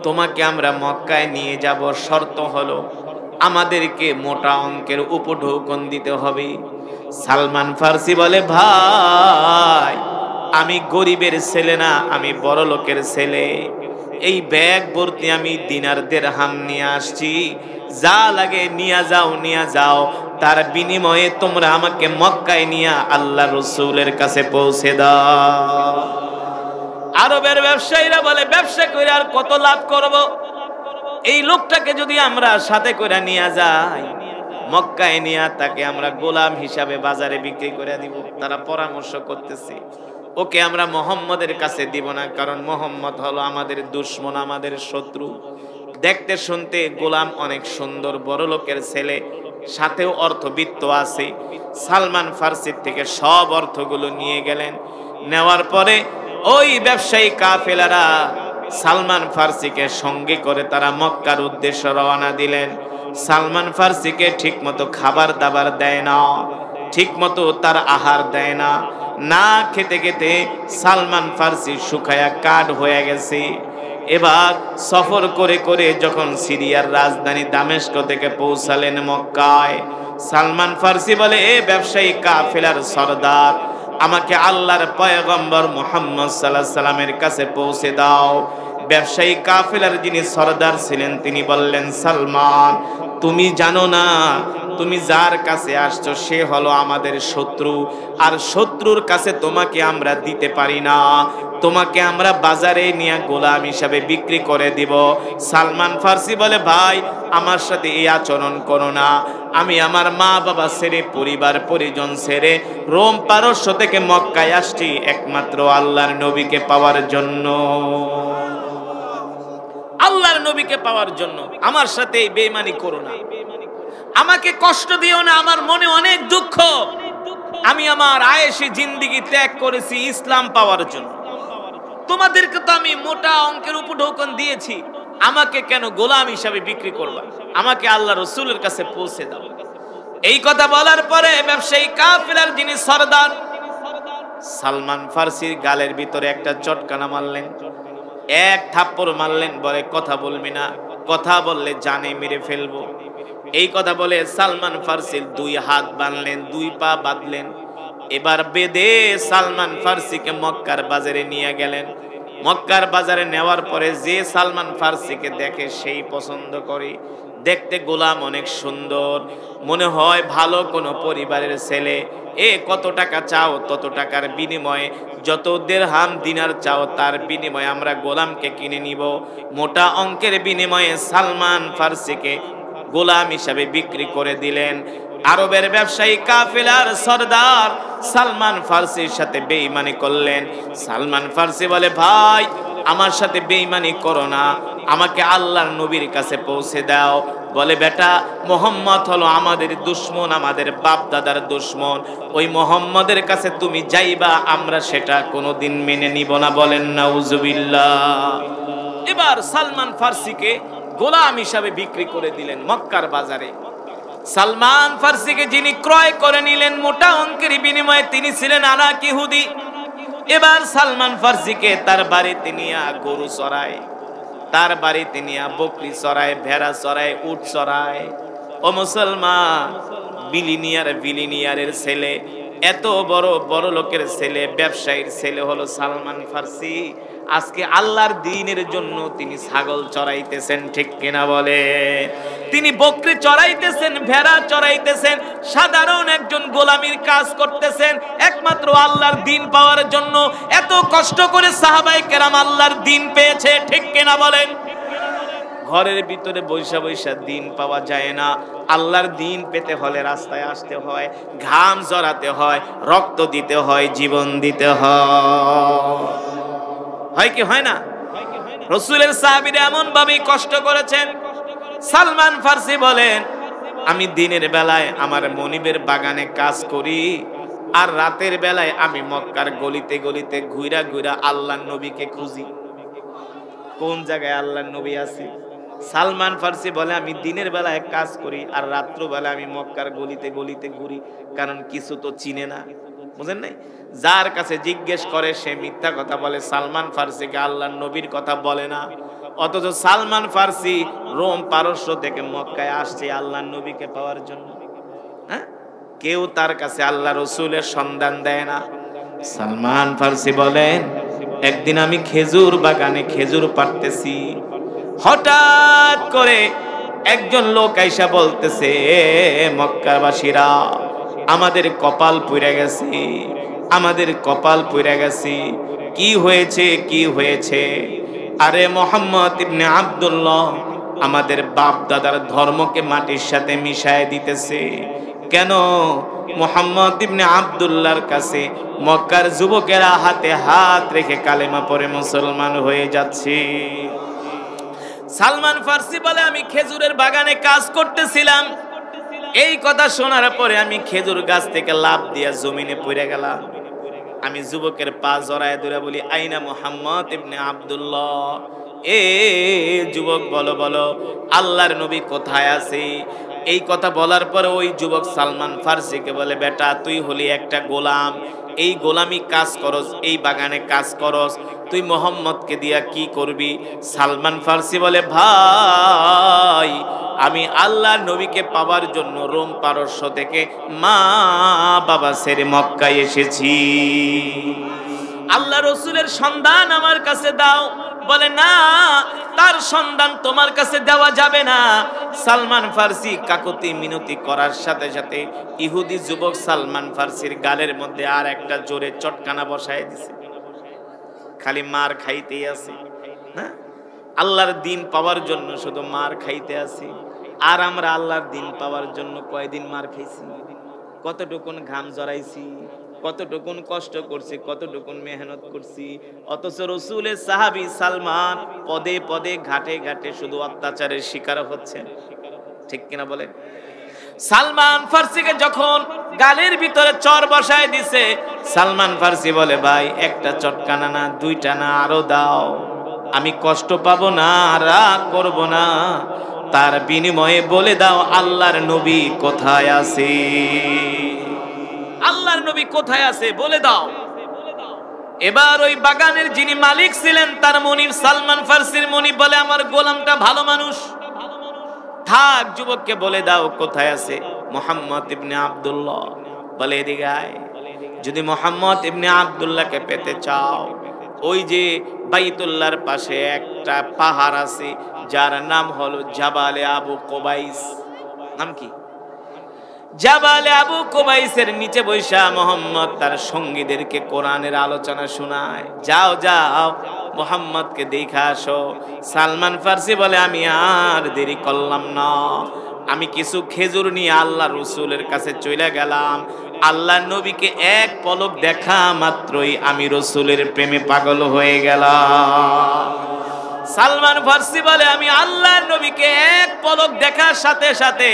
তোমাকে আমরা মক্কায় নিয়ে যাব, শর্ত হলো আমাদেরকে মোটা অঙ্কের উপঢৌকন দিতে হবে। সালমান ফারসি বলে, ভাই আমি গরিবের ছেলে না, আমি বড় লোকের ছেলে। এই ব্যাগ ভর্তি আমি দিনার দিরহাম নিয়ে আসছি, যা লাগে নিয়ে যাও, নিয়ে যাও। তার বিনিময়ে তোমরা আমাকে মক্কায় নিয়ে আল্লাহ রাসূলের কাছে পৌঁছে দাও। আরবের ব্যবসায়ীরা বলে, ব্যবসা করে আর কত লাভ করব? এই লোকটাকে যদি আমরা সাথে করে নিয়ে যাই, মক্কায় নিয়ে তাকে আমরা গোলাম হিসাবে বাজারে বিক্রি করে দিব। তারা পরামর্শ করতেছে, ওকে আমরা মুহাম্মদের কাছে দিব না, কারণ মুহাম্মদ হলো আমাদের দুশমন, আমাদের শত্রু। দেখতে শুনতে গোলাম অনেক সুন্দর, বড় লোকের ছেলে, সাথেও অর্থবিত্ত আছে। সালমান ফারসির থেকে সব অর্থগুলো নিয়ে গেলেন। নেওয়ার পরে ওই ব্যবসায়ী কাফেলারা সালমান ফারসিকে সঙ্গে করে তারা মক্কার উদ্দেশ্যে রওনা দিলেন। সালমান ফারসিকে ঠিক মতো খাবার দাবার দেয় না, ঠিক মতো তার আহার দেয় না। না খেতে খেতে সালমান ফারসি শুকায়া কাঠ হয়ে গেছে। এবার সফর করে করে যখন সিরিয়ার রাজধানী দামেস্ক থেকে পৌঁছালেন মক্কায়, সালমান ফারসি বলে, এ ব্যবসায়ী কাফেলার সরদার, আমাকে আল্লাহর পয়গম্বর মুহাম্মদ সাল্লাল্লাহু আলাইহি সাল্লামের কাছে পৌঁছে দাও। ব্যবসায়ী কাফেলার যিনি সরদার ছিলেন তিনি বললেন, সালমান, তুমি জানো না তুমি যার কাছে আসছো সে হলো আমাদের শত্রু, আর শত্রুর কাছে তোমাকে আমরা দিতে পারি না, তোমাকে আমরা বাজারে নিয়ে গোলাম হিসাবে বিক্রি করে দিব। সালমান ফারসি বলে, ভাই আমার সাথে এই আচরণ করো না। আমি আমার মা বাবা ছেড়ে, পরিবার পরিজন ছেড়ে রোম পারস্য থেকে মক্কায় আসছি একমাত্র আল্লাহর নবীকে পাওয়ার জন্য। আল্লাহর নবীকে পাওয়ার জন্য। আমার সাথে এই বেঈমানি করো না, আমাকে কষ্ট দিও না, আমার মনে অনেক দুঃখ। আমি আমার আয়েশি জিন্দেগি ত্যাগ করেছি ইসলাম পাওয়ার জন্য। তোমাদেরকে তো আমি মোটা অঙ্কের উপঢৌকন দিয়েছি, আমাকে কেন গোলাম হিসাবে বিক্রি করবা? আমাকে আল্লাহ রাসূলের কাছে পৌঁছে দাও। এই কথা বলার পরে ব্যবসায়ী কাফেলার যিনি সরদার সালমান ফারসির গালের ভিতরে একটা চটকানা মারলেন, এক থাপ্পড় মারলেন, বলে কথা বলবি না, কথা বললে জানে মেরে ফেলবো। এই কথা বলে সালমান ফার্সির 2 হাত বাঁধলেন, 2 পা বাঁধলেন। এবার বেঁধে সালমান ফার্সিকে মক্কার বাজারে নিয়ে গেলেন। মক্কার বাজারে নেওয়ার পরে যে সালমান ফার্সিকে দেখে সেই পছন্দ করে। দেখতে গোলাম অনেক সুন্দর, মনে হয় ভালো কোনো পরিবারের ছেলে। কত টাকা চাও? তত টাকার বিনিময়ে, যত দিরহাম দিনার চাও তার বিনিময়ে আমরা গোলামকে কিনে নিব। মোটা অঙ্কের বিনিময়ে সালমান ফার্সিকে গোলাম হিসাবে বিক্রি করে দিলেন। আরবের ব্যবসায়ী কাফেলার সরদার সালমান ফার্সির সাথে বেঈমানি করলেন। সালমান ফার্সি বলে, ভাই আমার সাথে বেঈমানি করো না, আমাকে আল্লাহর নবীর কাছে পৌঁছে দাও। বলে, বেটা মুহাম্মদ হলো আমাদের দুশমন, আমাদের বাপ দাদার দুশমন, ওই মুহাম্মদের কাছে তুমি যাইবা, আমরা সেটা কোনোদিন মেনে নিব না। বলেন নাউজুবিল্লাহ। এবার সালমান ফার্সিকে গোলাম হিসাবে বিক্রি করে দিলেন মক্কার বাজারে। সালমান ফার্সিকে যিনি ক্রয় করে নিলেন মোটা অঙ্কের বিনিময়ে, তিনি ছিলেন আরাক ইহুদি। এবার সালমান ফার্সিকে তার বাড়িতে নিয়ে গরু চড়ায়, তার বাড়িতে নিয়ে বকরি চড়ায়, ভেড়া চড়ায়, উট চড়ায়। ও মুসলমান, বিলিনিয়ারের ছেলে, এত বড় বড় লোকের ছেলে, ব্যবসায়ীর ছেলে হলো সালমান ফার্সি। আজকে আল্লাহর দ্বীনের জন্য তিনি ছাগল চড়াইতেছেন, ঠিক কিনা বলে? তিনি বকরি চড়াইতেছেন, ভেড়া চড়াইতেছেন, সাধারণ একজন গোলামির কাজ করতেছেন একমাত্র আল্লাহর দ্বীন পাওয়ার জন্য। এত কষ্ট করে সাহাবায়ে কেরাম আল্লাহর দ্বীন পেয়েছে, ঠিক কিনা বলেন? ঘরের ভিতরে বৈশা বৈশা দিন পাওয়া যায় না। আল্লাহর দিন পেতে হলে রাস্তায় আসতে হয়, ঘাম ঝরাতে হয়, রক্ত দিতে হয়, জীবন দিতে হয় কি হয় না? রাসূলের সাহাবীরা এমন ভাবে কষ্ট করেছেন। সালমান ফার্সি বলেন, আমি দিনের বেলায় আমার মনিবের বাগানে কাজ করি, আর রাতের বেলায় আমি মক্কার গলিতে গলিতে ঘুরা ঘুরা আল্লাহর নবীকে খুঁজি, কোন জায়গায় আল্লাহর নবী আছে। সালমান ফার্সি বলে, আমি দিনের বেলায় কাজ করি আর রাত্র বেলা আমি মক্কার গলিতে গলিতে ঘুরি, কারণ কিছু তো চিনে না, বুঝেন নাই? যার কাছে জিজ্ঞেস করে সে মিথ্যা কথা বলে। সালমান ফার্সিকে আল্লাহর নবীর কথা বলে না, অথচ সালমান ফার্সি রোম পারস্য থেকে মক্কায় আসছে আল্লাহর নবীকে পাওয়ার জন্য। হ্যাঁ, কেউ তার কাছে আল্লাহ রসুলের সন্ধান দেয় না। সালমান ফার্সি বলেন, একদিন আমি খেজুর বাগানে খেজুর পাড়তেছি, হঠাৎ করে একজন লোক আইসা বলতেছে, মক্কাবাসীরা আমাদের কপাল পুড়ে গেছে, আমাদের কপাল পুড়ে গেছে। কি হয়েছে, কি হয়েছে? আরে মুহাম্মদ ইবনে আব্দুল্লাহ আমাদের বাপ দাদার ধর্মকে মাটির সাথে মিশায় দিতেছে। কেন? মুহাম্মদ ইবনে আব্দুল্লাহর কাছে মক্কার যুবকেরা হাতে হাত রেখে কালেমা পড়ে মুসলমান হয়ে যাচ্ছে। সালমান ফার্সি বলে, আমি খেজুরের বাগানে কাজ করতেছিলাম, এই কথা শোনার পরে আমি খেজুর গাছ থেকে লাফ দিয়া জমিনে পড়ে গেলাম। আমি যুবকের পা জড়ায় ধরে বলি, আইনা মুহাম্মদ ইবনে আব্দুল্লাহ, এ যুবক বলো বলো আল্লাহর নবী কোথায় আছে? এই কথা বলার পরে ওই যুবক সালমান ফার্সিকে বলে, বেটা তুই হলি একটা গোলাম, এই গোলামি কাজ করস, এই বাগানে কাজ করস, তুই মুহাম্মদকে দিয়া কি করবি? সালমান ফার্সি বলে, ভাই আমি আল্লাহর নবীকে পাওয়ার জন্য রোম পারস্য থেকে মা বাবা ছেড়ে মক্কায় এসেছি, আল্লাহ রসুলের সন্ধান আমার কাছে দাও। বলে, না, তার সন্ধান তোমার কাছে দেওয়া যাবে না। সালমান ফার্সি কাকুতি মিনতি করার সাথে সাথে ইহুদি যুবক সালমান ফার্সির গালের মধ্যে আর একটা জোরে চটকানা বসায় দিছে। খালি মার খাইতেই আছে না, আল্লাহর দিন পাওয়ার জন্য শুধু মার খাইতে আছি। আর আমরা আল্লাহর দিন পাওয়ার জন্য কয়দিন মার খাইছি, কতটুকুন ঘাম জড়াইছি, কতটুকুন কষ্ট করছি, কতটুকুন মেহনত করছি। অথচ রসুলের সাহাবী সালমান পদে পদে ঘাটে ঘাটে শুধু অত্যাচারের শিকার হচ্ছে, ঠিক কিনা বলে? সালমান ফার্সিকে যখন গালের ভিতরে চর বসায় দিছে, সালমান ফার্সি বলে, ভাই একটা চটকানা না, দুইটা না, আরো দাও, আমি কষ্ট পাবো না, রাগ করব না, তার বিনিময়ে বলে দাও আল্লাহর নবী কোথায় আছে, আল্লাহর নবী কোথায় আছে বলে দাও। এবার ওই বাগানের যিনি মালিক ছিলেন তার মনিব সালমান ফার্সির মনিব বলে আমার গোলামটা ভালো মানুষ, থাক যুবককে বলে দাও কোথায় আছে মুহাম্মদ ইবনে আব্দুল্লাহ। বলে এদিকে আয়, যদি মুহাম্মদ ইবনে আব্দুল্লাহকে পেতে চাও ওই যে বাইতুল্লাহর পাশে একটা পাহাড় আছে যার নাম হলো জাবালে আবু কুবাইস। নাম কি? জাবালে আবু কুবাইসের নিচে বৈশা মোহাম্মদ তার সঙ্গীদেরকে কোরআনের আলোচনা শোনায়। যাও যাও মোহাম্মদকে দেখা আসো। সালমান ফার্সি বলে আমি আর দেরি করলাম না, আমি কিছু খেজুর নিয়ে আল্লাহ রসুলের কাছে চলে গেলাম। আল্লাহ নবীকে এক পলক দেখা মাত্রই আমি রসুলের প্রেমে পাগল হয়ে গেলাম। সালমান ফার্সি বলে আমি আল্লাহ নবীকে এক পলক দেখার সাথে সাথে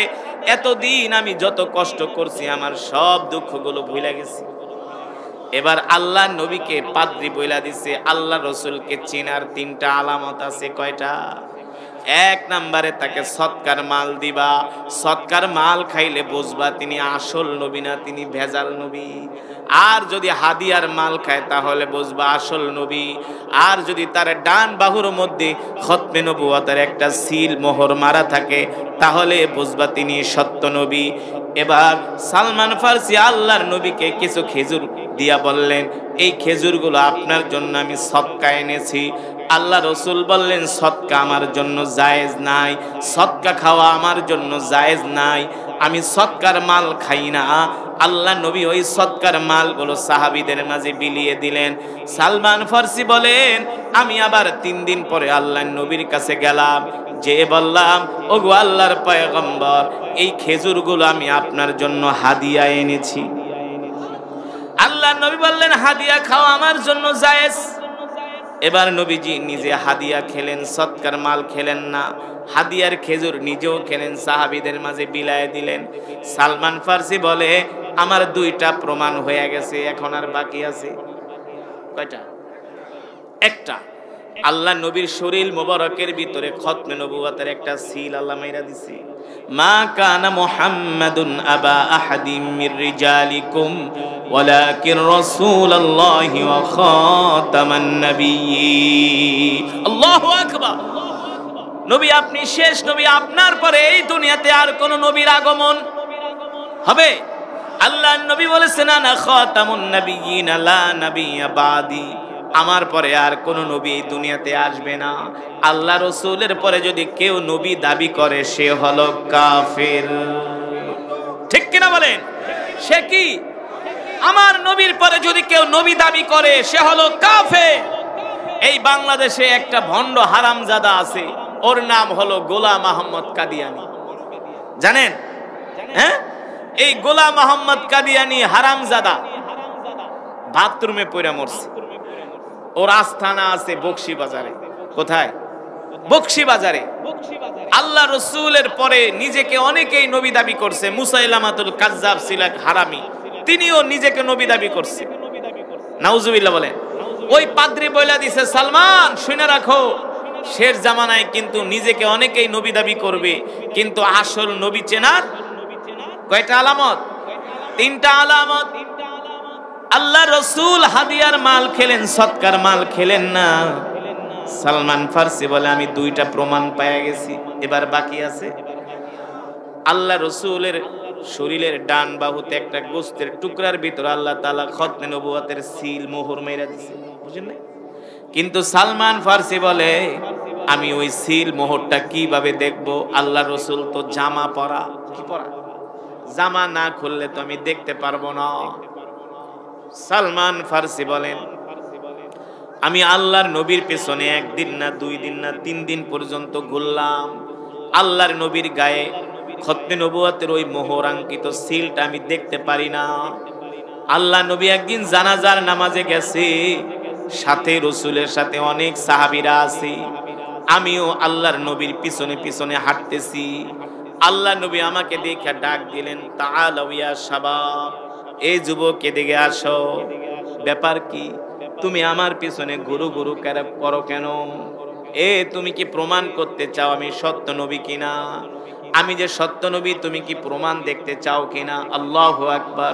এতদিন আমি যত কষ্ট করছি আমার সব দুঃখগুলো ভুলে গেছি। এবার আল্লাহ নবীকে পাদ্রী বইলা দিছে। আল্লাহ রসুলকে চিনার তিনটা আলামত আছে। কয়টা? এক নম্বরে তাকে সৎকার মাল দিবা, সৎকার মাল খাইলে বুঝবা তিনি আসল নবী না, তিনি ভেজাল নবী। আর যদি হাদিয়ার মাল খায় তাহলে বুঝবা আসল নবী। আর যদি তার ডান বাহুর মধ্যে খতমে নবুয়তের একটা সিল মোহর মারা থাকে তাহলে বুঝবা তিনি সত্য নবী। এবার সালমান ফার্সি আল্লাহর নবীকে কিছু খেজুর দিয়া বললেন এই খেজুরগুলো আপনার জন্য আমি সদকা এনেছি। আল্লাহ রসুল বললেন সদকা আমার জন্য জায়েজ নাই, সদকা খাওয়া আমার জন্য জায়েজ নাই, আমি সদকার মাল খাই না। আল্লাহ নবী ওই সদকার মালগুলো সাহাবীদের মাঝে বিলিয়ে দিলেন। সালমান ফার্সি বলেন আমি আবার 3 দিন পরে আল্লাহ নবীর কাছে গেলাম, যে বললাম ওগো আল্লাহর পয়গম্বর এই খেজুরগুলো আমি আপনার জন্য হাদিয়া এনেছি। আল্লাহ নবী বললেন হাদিয়া খাওয়া আমার জন্য জায়েজ। এবার নবীজি নিজে হাদিয়া খেলেন, সৎকার মাল খেলেন না, হাদিয়ার খেজুর নিজেও খেলেন, সাহাবীদের মাঝে বিলায় দিলেন। সালমান ফার্সি বলে আমার 2টা প্রমাণ হয়ে গেছে, এখন আর বাকি আছে কয়টা? একটা, আল্লাহ নবীর শরীর মোবারকের ভিতরে খতমে নবুয়তের একটা সিল আল্লাহ মাইরা দিছে। মা কানা মুহাম্মাদুন আবা আহাদিম মির রিজালিকুম ওয়ালাকিন রাসূলুল্লাহি ওয়া খাতামান নাবিয়্যিন। আল্লাহু আকবার। নবী আপনি শেষ নবী, আপনার পরে এই দুনিয়াতে আর কোন নবীর আগমন হবে? আল্লাহ নবী বলেছেন আনা খাতামুন নাবিয়্যিন লা নাবিয়্যা বাদি, আমার পরে আর কোন নবী এই দুনিয়াতে আসবে না। আল্লাহ রসুলের পরে যদি কেউ নবী দাবি করে সে হলো কাফের। ঠিক কিনা বলেন? সে কি? আমার নবীর পরে যদি কেউ নবী দাবি করে সে হলো কাফের। এই বাংলাদেশে একটা ভণ্ড হারামজাদা আছে, ওর নাম হলো গোলাম আহমদ কাদিয়ানি। জানেন? হ্যাঁ, এই গোলাম আহমদ কাদিয়ানি হারামজাদা বাথরুমে পড়ে মরছে। ওর আস্থানা আছে বকশি বাজারে। কোথায়? বকশি বাজারে। আল্লাহ রসুলের পরে নিজেকে অনেকেই নবী দাবি করছে। মুসাইলামাতুল কাজ্জাব ছিল এক হারামি, তিনিও নিজেকে নবী দাবি করছে। নাউজুবিল্লাহ বলেন। ওই পাদ্রী বইলা দিছে সালমান শুনে রাখো, শেষ জামানায় কিন্তু নিজেকে অনেকেই নবী দাবি করবে, কিন্তু আসল নবী চেনার কয়টা আলামত? 3টা আলামত। আল্লাহ রসুল হাদিয়ার মাল খেলেন, সৎকার মাল খেলেন না। সালমান ফার্সি বলে আমি 2টা প্রমাণ পেয়ে গেছি, এবার বাকি আছে। আল্লাহ রসুলের শরীরের ডান বাহুতে একটা গোস্তের টুকরার ভিতরে আল্লাহ তাআলা খতমে নবুয়তের সিল মোহর মেরে দিয়েছে, বুঝেন না? কিন্তু সালমান ফার্সি বলে আমি ওই সিল মোহরটা কিভাবে দেখব? আল্লাহ রসুল তো জামা পরা। কি পরা? জামা না খুললে তো আমি দেখতে পারবো না। সালমান ফার্সি বলেন আমি আল্লাহর নবীর পেছনে 1 দিন না 2 দিন না 3 দিন পর্যন্ত ঘুরলাম। আল্লাহর নবীর গায়ে খতমে নবুয়তের ওই মোহরাঙ্কিত সিলটা আমি দেখতে পারি না। আল্লাহ নবী একদিন জানাজার নামাজে গেছে, সাথে রসুলের সাথে অনেক সাহাবীরা আছে, আমিও আল্লাহর নবীর পিছনে পিছনে হাঁটতেছি। আল্লাহ নবী আমাকে দেখে ডাক দিলেন তাআলাউ ইয়া শাবাব, এই যুবক এদিকে আসো। ব্যাপার কি? তুমি আমার পিছনে গুরু গুরু করো কেন? তুমি কি প্রমাণ করতে চাও আমি সত্য নবী কিনা? আমি যে সত্য নবী তুমি কি প্রমাণ দেখতে চাও কিনা? আল্লাহু আকবার,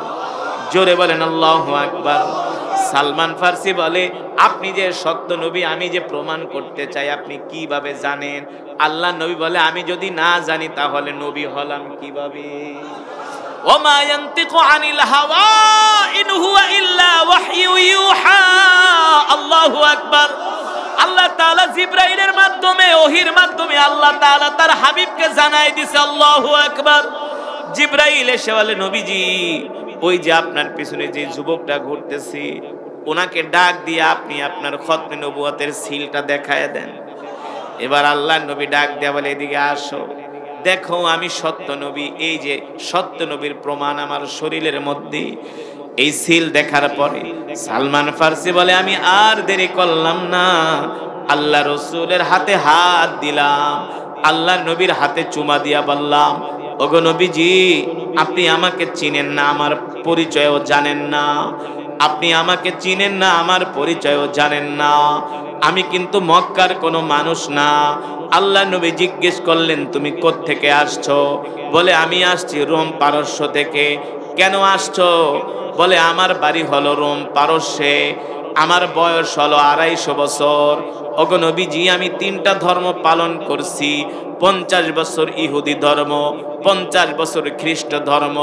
জোরে বলেন আল্লাহু আকবার। সালমান ফার্সি বলে, আপনি যে সত্য নবী আমি যে প্রমাণ করতে চাই আপনি কিভাবে জানেন? আল্লাহ নবী বলে, আমি যদি না জানি তাহলে নবী হলাম কিভাবে? ওমা ইয়ানতিকু আনিল হাওয়া ইন হুয়া ইল্লা ওয়াহয়ু ইউহা। আল্লাহু আকবার। আল্লাহ তাআলা জিবরাইলের মাধ্যমে, ওহীর মাধ্যমে আল্লাহ তাআলা তার হাবিবকে জানাই দিয়েছে। আল্লাহু আকবার। জিবরাইল এসে বলে, নবীজি ওই যে আপনার পিছনে যে যুবকটা ঘুরতেছে ওনাকে ডাক দিয়ে আপনি আপনার খতমে নবুয়তের সিলটা দেখায় দেন। এবার আল্লাহর নবী ডাক দিয়ে বলে, এদিকে আসো, দেখো আমি সত্য নবী, এই যে সত্য নবীর প্রমাণ আমার শরীরের মধ্যে। এই সিল দেখার পরে সালমান ফার্সি বলে, আমি আর দেরি করলাম না, আল্লাহ রসুলের হাতে হাত দিলাম, আল্লাহর নবীর হাতে চুমা দিয়া বললাম, ওগো নবীজি আপনি আমাকে চিনেন না, আমার পরিচয়ও জানেন না, আপনি আমাকে চিনেন না, আমার পরিচয়ও জানেন না, আমি কিন্তু মক্কার কোনো মানুষ না। আল্লাহ নবী জিজ্ঞেস করলেন, তুমি কোত্থেকে আসছো? বলে, আমি আসছি রোম পারস্য থেকে। কেন আসছো? বলে, আমার বাড়ি হলো রোম পারস্যে, আমার বয়স হলো 250 বছর। ওগো নবীজি আমি 3টা ধর্ম পালন করছি, 50 বছর ইহুদি ধর্ম, 50 বছর খ্রিস্ট ধর্ম,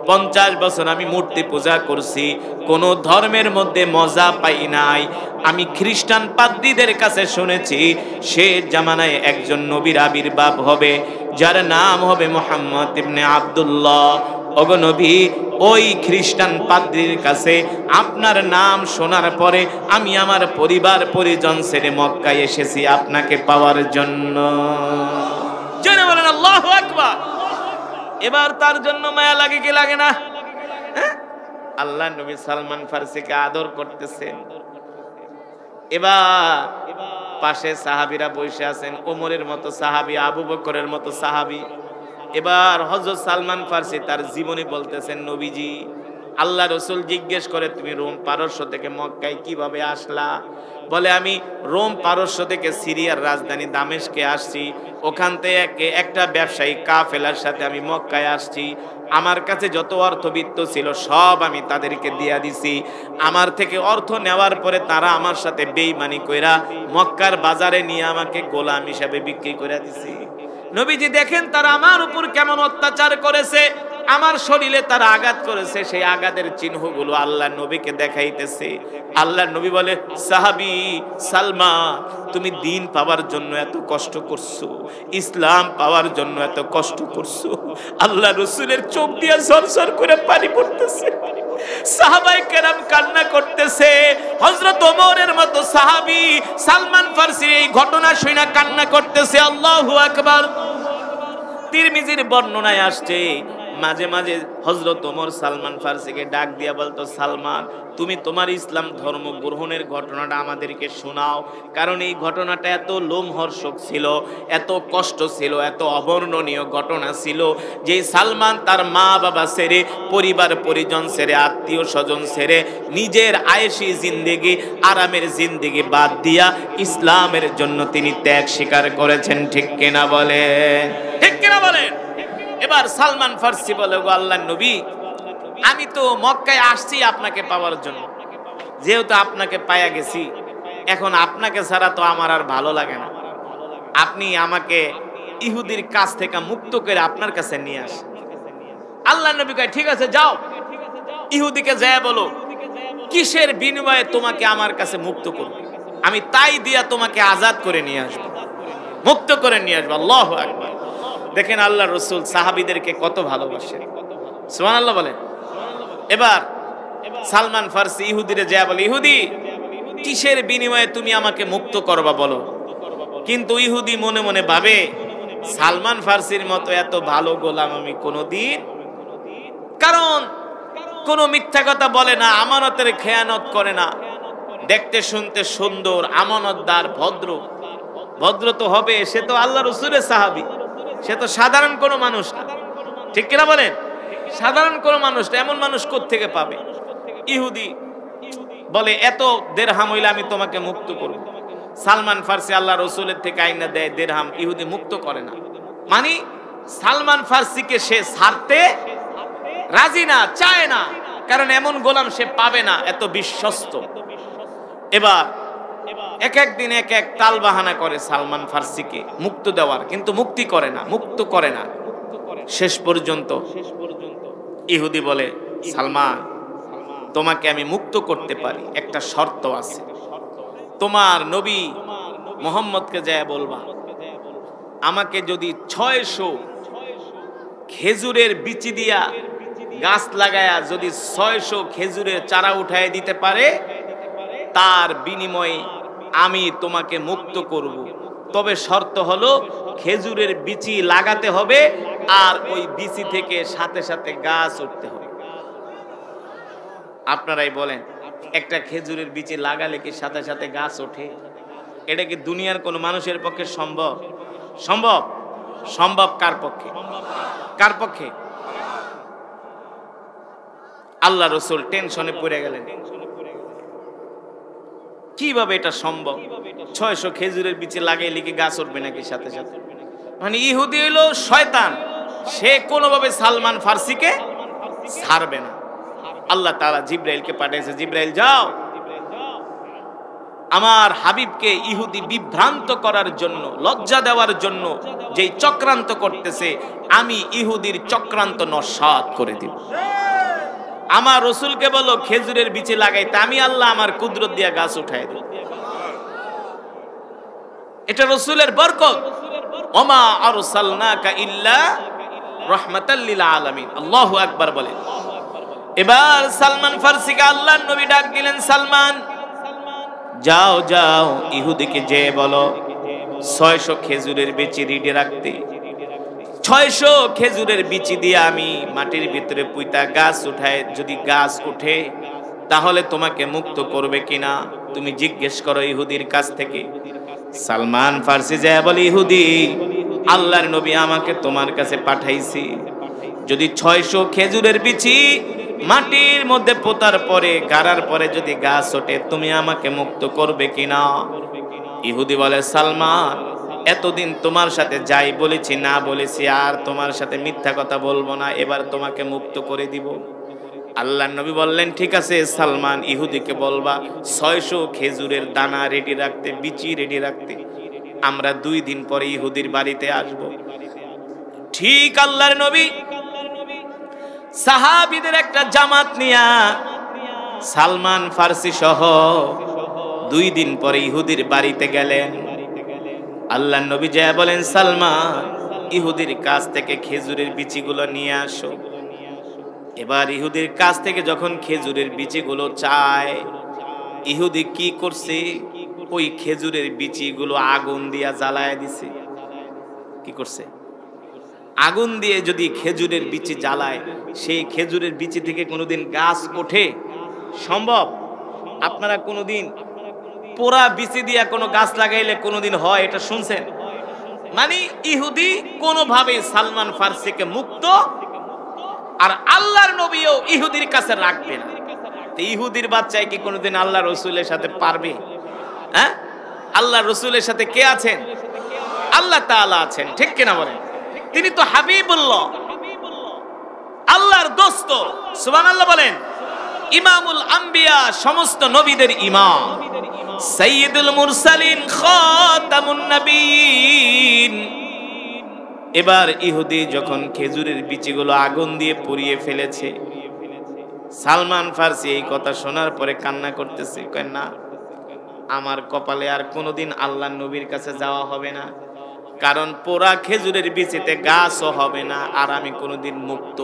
50 বছর আমি মূর্তি পূজা করছি, কোন ধর্মের মধ্যে মজা পাই নাই। আমি খ্রিস্টান পাদ্রীদের কাছে শুনেছি সে জামানায় একজন নবীর আবির্ভাব হবে, যার নাম হবে মুহাম্মদ ইবনে আব্দুল্লাহ। ওগো নবী ওই খ্রিস্টান পাদ্রীর কাছে আপনার নাম শোনার পরে আমি আমার পরিবার পরিজন ছেড়ে মক্কায় এসেছি আপনাকে পাওয়ার জন্য। জেনে বলেন আল্লাহু আকবার। এবার তার জন্য মায়া লাগে কি লাগে না? আল্লাহ নবী সালমান ফার্সিকে আদর করতেছেন। এবার পাশে সাহাবীরা বসে আছেন, ওমরের মতো সাহাবী, আবু বকরের মতো সাহাবী। এবার হযরত সালমান ফার্সি তার জীবনী বলতেছেন, নবীজি আল্লাহ রসুল জিজ্ঞেস করে, তুমি রোম পারস্য থেকে মক্কায় কিভাবে আসলা? বলে, আমি রোম পারস্য থেকে সিরিয়ার রাজধানী দামেস্কে আসছি, ওখান থেকে একটা ব্যবসায়ী কাফেলার সাথে আমি মক্কায় আসছি। আমার কাছে যত অর্থবিত্ত ছিল সব আমি তাদেরকে দিয়া দিছি। আমার থেকে অর্থ নেওয়ার পরে তারা আমার সাথে বেঈমানি কইরা মক্কার বাজারে নিয়ে আমাকে গোলাম হিসাবে বিক্রি করে দিছি। নবীজি দেখেন তারা আমার উপর কেমন অত্যাচার করেছে, আমার শরীরে তারা আঘাত করেছে, সেই আঘাতের চিহ্নগুলো আল্লাহ নবীকে দেখাইতেছে। আল্লাহ নবী বলে, সাহাবী সালমান তুমি দিন পাওয়ার জন্য এত কষ্ট করছো, ইসলাম পাওয়ার জন্য এত কষ্ট করছো। আল্লাহ রাসূলের চোখ দিয়ে ঝরঝর করে পানি পড়তেছে, সাহাবায়ে কেরাম কান্না করতেছে। হযরত ওমরের মতো সাহাবী সালমান ফার্সির এই ঘটনা শুনে কান্না করতেছে। আল্লাহু আকবার। তিরমিজির বর্ণনায় আসছে, মাঝে মাঝে হযরত ওমর সালমান ফার্সিকে ডাক দিয়া বলতো, সালমান তুমি তোমার ইসলাম ধর্ম গ্রহণের ঘটনাটা আমাদেরকে শোনাও, কারণ এই ঘটনাটা এত লোমহর্ষক ছিল, এত কষ্ট ছিল, এত অবর্ণনীয় ঘটনা ছিল যে সালমান তার মা বাবা ছেড়ে, পরিবার পরিজন ছেড়ে, আত্মীয় স্বজন ছেড়ে, নিজের আয়েশি জিন্দেগি, আরামের জিন্দেগি বাদ দিয়া ইসলামের জন্য তিনি ত্যাগ স্বীকার করেছেন। ঠিক কিনা বলেন? ঠিক কিনা বলেন? এবার সালমান ফার্সি বলে, গো আল্লাহর নবী আমি তো মক্কায় আসছি আপনাকে পাওয়ার জন্য, যেহেতু আপনাকে পায়া গেছি, এখন আপনাকে ছাড়া তো আমার আর ভালো লাগে না, আপনি আমাকে ইহুদির কাছ থেকে মুক্ত করে আপনার কাছে নিয়ে আসেন। আল্লাহর নবী কয়, ঠিক আছে যাও, ইহুদিকে যায় বলো কিসের বিনিময়ে তোমাকে আমার কাছে মুক্ত করবে, আমি তাই দিয়া তোমাকে আজাদ করে নিয়ে আসবো, মুক্ত করে নিয়ে আসবো। আল্লাহু আকবার। দেখেন আল্লাহ রসুল সাহাবীদেরকে কত ভালোবাসেন, সুবহানাল্লাহ বলেন। এবার সালমান ফার্সি ইহুদিরে যায় বলে, ইহুদি কিসের বিনিময়ে তুমি আমাকে মুক্ত করবা বলো। কিন্তু ইহুদি মনে মনে ভাবে, সালমান ফার্সির মতো এত ভালো গোলাম আমি কোনোদিন, কারণ কোন মিথ্যা কথা বলে না, আমানতের খেয়ানত করে না, দেখতে শুনতে সুন্দর, আমানতদার, ভদ্র। ভদ্র তো হবে, সে তো আল্লাহ রসুলের সাহাবী, সে তো সাধারণ কোনো মানুষ না। ঠিক কিনা বলেন? সাধারণ কোনো মানুষ না, এমন মানুষ কোত্থেকে পাবে? ইহুদি বলে, এত দেরহাম হইলে আমি তোমাকে মুক্ত করব। সালমান ফার্সি আল্লাহ রসুলের থেকে আইনা দেয় দেরহাম, ইহুদি মুক্ত করে না। মানে সালমান ফার্সিকে সে ছাড়তে রাজি না, চায় না। কারণ এমন গোলাম সে পাবে না এত বিশ্বস্ত। এবার এক এক দিন এক এক তাল বাহানা করে সালমান ফার্সিকে মুক্ত দেওয়ার, কিন্তু মুক্তি করে না, মুক্ত করে না। শেষ পর্যন্ত ইহুদি বলে, সালমান তোমাকে আমি মুক্ত করতে পারি, একটা শর্ত আছে। তোমার নবী মুহাম্মদকে যায় বলবা, আমাকে যদি 600 খেজুরের বিচি দিয়া গাছ লাগায়া যদি 600 খেজুরের চারা উঠায় দিতে পারে, তার বিনিময়ে আমি তোমাকে মুক্ত করব। তবে শর্ত হলো খেজুরের বিচি লাগাতে হবে আর ওই বিচি থেকে সাথে সাথে গাছ উঠতে হবে। আপনারাই বলেন, একটা খেজুরের বিচি লাগালে কি সাথে সাথে গাছ ওঠে? এটা কি দুনিয়ার কোন মানুষের পক্ষে সম্ভব? সম্ভব? সম্ভব কার পক্ষে? কার পক্ষে? আল্লাহ রাসূল টেনশনে পড়ে গেলেন, কিভাবে এটা সম্ভব? 600 খেজুরের বিচি লাগাইলে কি গাছ উঠবে নাকি সাথে সাথে? মানে ইহুদি হইল শয়তান, সে কোনোভাবে সালমান ফার্সিকে ছাড়বে না। আল্লাহ তাআলা জিবরাইলকে পাঠিয়েছে, জিবরাইল যাও আমার হাবিবকে ইহুদি বিভ্রান্ত করার জন্য, লজ্জা দেওয়ার জন্য যেই চক্রান্ত করতেছে, আমি ইহুদির চক্রান্ত নস্যাৎ করে দিব। আমার রাসূলকে বলো খেজুরের বিচি লাগাইতে, আমি আল্লাহ আমার কুদরত দিয়া গাছ উঠাই দেব। এটা রাসূলের বরকত। ওমা আরসালনাকা ইল্লা রাহমাতাল লিল আলামিন। আল্লাহু আকবার বলেন। এবার সালমান ফার্সিকে আল্লাহর নবী ডাক দিলেন, সালমান যাও যাও ইহুদিকে যে বলো 600 খেজুরের বিচি রেডি রাখতে। 600 খেজুরের বিচি দিয়ে আমি মাটির ভিতরে পুঁতা গাছ উঠায়, যদি গাছ উঠে তাহলে তোমাকে মুক্ত করবে কিনা তুমি জিজ্ঞেস করো ইহুদির কাছ থেকে। সালমান ফার্সি যায় বলে, ইহুদি আল্লাহর নবী আমাকে তোমার কাছে পাঠাইছি, যদি 600 খেজুরের বিচি মাটির মধ্যে পোতার পরে গাড়ার পরে যদি গাছ ওঠে তুমি আমাকে মুক্ত করবে কিনা? ইহুদি বলে, সালমান এতদিন তোমার সাথে যাই বলেছি না বলেছি আর তোমার সাথে মিথ্যা কথা বলবো না, এবার তোমাকে মুক্ত করে দিব। আল্লাহর নবী বললেন, ঠিক আছে সালমান ইহুদিকে বলবা 600 খেজুরের দানা রেডি রাখতে, বিচি রেডি রাখতে, আমরা 2 দিন পরে ইহুদির বাড়িতে আসব। ঠিক আল্লাহর নবী সাহাবীদের একটা জামাত নিয়া সালমান ফার্সি সহ 2 দিন পরে ইহুদির বাড়িতে গেলেন। আল্লাহর নবী যা বলেন, সালমান ইহুদির কাছ থেকে খেজুরের বিচিগুলো নিয়ে আসো। এবার ইহুদির কাছ থেকে যখন খেজুরের বিচিগুলো চায়, ইহুদি কি করছে, ওই খেজুরের বিচিগুলো আগুন দিয়া জ্বালায় দিছে। কি করছে? আগুন দিয়ে যদি খেজুরের বিচি জ্বালায়, সেই খেজুরের বিচি থেকে কোনোদিন গাছ ওঠে? সম্ভব? আপনারা কোনোদিন পোড়া বিচি দিয়া কোনো গাছ লাগাইলে কোনোদিন হয় এটা শুনছেন? মানে ইহুদি কোনোভাবে সালমান ফার্সিকে মুক্ত আর আল্লাহর নবীও ইহুদির কাছে রাখবে না। ইহুদির বাচ্চায় কি কোনোদিন আল্লাহ রসুলের সাথে পারবে? হ্যাঁ, আল্লাহ রসুলের সাথে কে আছেন? আল্লাহ তাআলা আছেন, ঠিক কিনা বলেন? তিনি তো হাবিবুল্লাহ, আল্লাহর দোস্ত। সুবহানাল্লাহ বলেন। ইমামুল আম্বিয়া, সমস্ত নবীদের ইমাম, সাইয়্যিদুল মুরসালিন, খাতামুন নবীন। এবার ইহুদি যখন খেজুরের বিচিগুলো আগুন দিয়ে পুড়িয়ে ফেলেছে, সালমান ফার্সি এই কথা শোনার পরে কান্না করতেছে, কয় না আমার কপালে আর কোনোদিন আল্লাহর নবীর কাছে যাওয়া হবে না, কারণ পোড়া খেজুরের বিচিতে গাছও হবে না আর আমি কোনোদিন মুক্ত।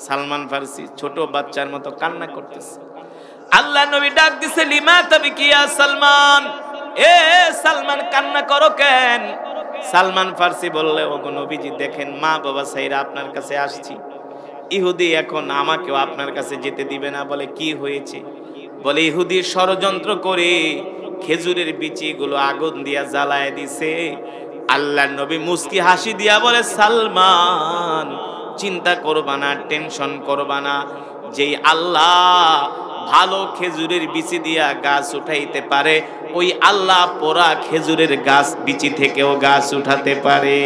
সালমান ফার্সি ছোট বাচ্চার মতো কান্না করতেছে। আল্লাহ নবী ডাক দিছে, লিমা তাবিকি ইয়া সালমান, এ সালমান কান্না করো কেন? সালমান ফার্সি বললে, ওগো নবীজি দেখেন মা বাবা সাইরা আপনার কাছে আসছি, ইহুদি এখন আমাকেও আপনার কাছে যেতে দিবে না। বলে কি হয়েছে? বলে ইহুদি ষড়যন্ত্র করে খেজুরের বিচিগুলো আগুন দিয়া জ্বালায় দিছে। আল্লাহর নবী মুস্কি হাসি দিয়া বলে, সালমান চিন্তা করবা না, টেনশন করবা না, যেই আল্লাহ ভালো খেজুরের বিচি দিয়া গাছ উঠাইতে পারে, ওই আল্লাহ পোড়া খেজুরের গাছ বিচি থেকেও গাছ উঠাতে পারে।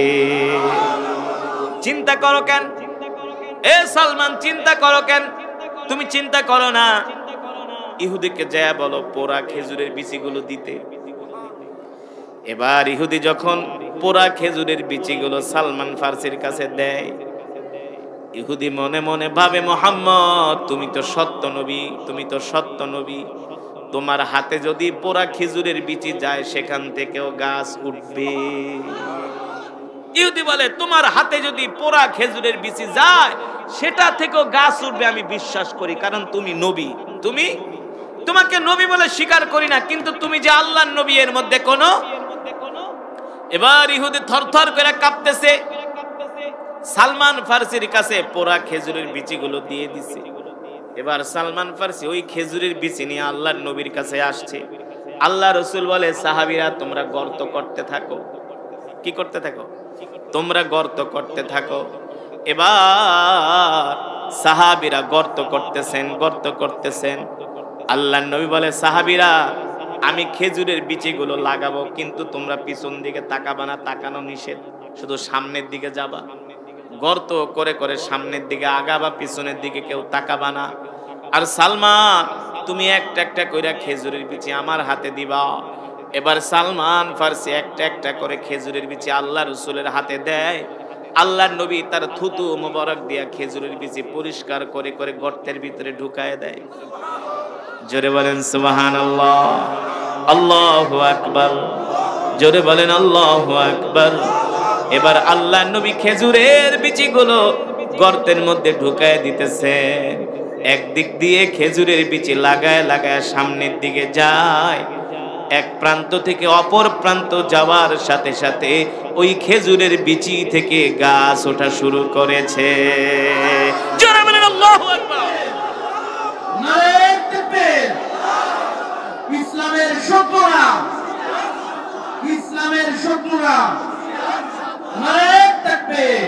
চিন্তা করো কেন? এ সালমান চিন্তা করো কেন? তুমি চিন্তা করো না, ইহুদিকে যা বলো পোড়া খেজুরের বিচিগুলো দিতে। এবার ইহুদি যখন পোড়া খেজুরের বিচিগুলো সালমান ফার্সির কাছে দেয়, ইহুদি মনে মনে ভাবে, মুহাম্মদ তুমি তো সত্য নবী, তুমি তো সত্য নবী, তোমার হাতে যদি পোড়া খেজুরের বিচি যায় সেখান থেকেও গাছ উঠবে। ইহুদি বলে, তোমার হাতে যদি পোড়া খেজুরের বিচি যায় সেটা থেকেও গাছ উঠবে আমি বিশ্বাস করি, কারণ তুমি নবী। তোমাকে নবী বলে স্বীকার করি না, কিন্তু তুমি যে আল্লাহর নবী এর মধ্যে কোনো। এবার ইহুদি থরথর করে কাঁপতেছে, সালমান ফার্সির কাছে পোড়া খেজুরের বিচিগুলো দিয়ে দিছে। এবার সালমান ফার্সি ওই খেজুরের বিচি নিয়ে আল্লাহর নবীর কাছে আসছে। আল্লাহ রাসূল বলে, সাহাবীরা তোমরা গর্ত করতে থাকো। কি করতে থাকো? তোমরা গর্ত করতে থাকো। এবার সাহাবীরা গর্ত করতেছেন। আল্লাহর নবী বলে, সাহাবীরা আমি খেজুরের বিচিগুলো লাগাবো, কিন্তু তোমরা পিছন দিকে তাকাবা না, তাকানো নিষেধ, শুধু সামনের দিকে যাবা। গর্ত করে করে সামনের দিকে আগাবা, পিছনের দিকে কেউ তাকাবা না। আর সালমান তুমি একটা একটা কইরা খেজুরের বিচি আমার হাতে দিবা। এবার সালমান ফার্সি একটা একটা করে খেজুরের বিচি আল্লাহ রাসূলের হাতে দেয়। আল্লাহর নবী তার থুতু মোবারক দিয়া খেজুরের বিচি পরিষ্কার করে করে গর্তের ভিতরে ঢুকায় দেয়। জোরে বলেন সুবহানাল্লাহ, আল্লাহু আকবার। জোরে বলেন আল্লাহু আকবার। এবার আল্লাহর নবী খেজুরের বিচিগুলো গর্তের মধ্যে ঢুকায় দিতেছে। একদিক দিয়ে খেজুরের বিচি লাগায় লাগায় সামনের দিকে যায়। এক প্রান্ত থেকে অপর প্রান্ত যাওয়ার সাথে সাথে ওই খেজুরের বিচি থেকে গাছ ওঠা শুরু করেছে। জোরে বলেন আল্লাহু আকবার। নারে তাকবীর। ইসলামের শত্রুরা, ইসলামের শত্রুরা, নারে তাকবীর।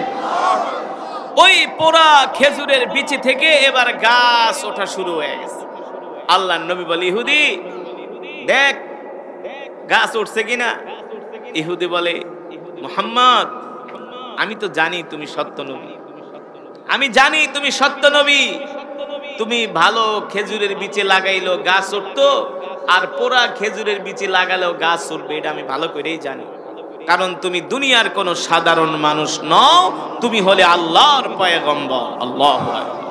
ওই পোড়া খেজুরের বিচি থেকে এবার গাছ ওঠা শুরু হয়ে গেছে। আল্লাহর নবী বলে, ইহুদি দেখ গাছ উঠছে কিনা। ইহুদি বলে, মুহাম্মদ আমি তো জানি তুমি সত্য নবী, আমি জানি তুমি সত্য নবী। তুমি ভালো খেজুরের বিচি লাগাইলো গাছ উঠতো, আর পোড়া খেজুরের বিচি লাগালেও গাছ উঠবে, এটা আমি ভালো করেই জানি। কারণ তুমি দুনিয়ার কোন সাধারণ মানুষ নও, তুমি হলে আল্লাহর পয়গম্বর। আল্লাহু আকবার।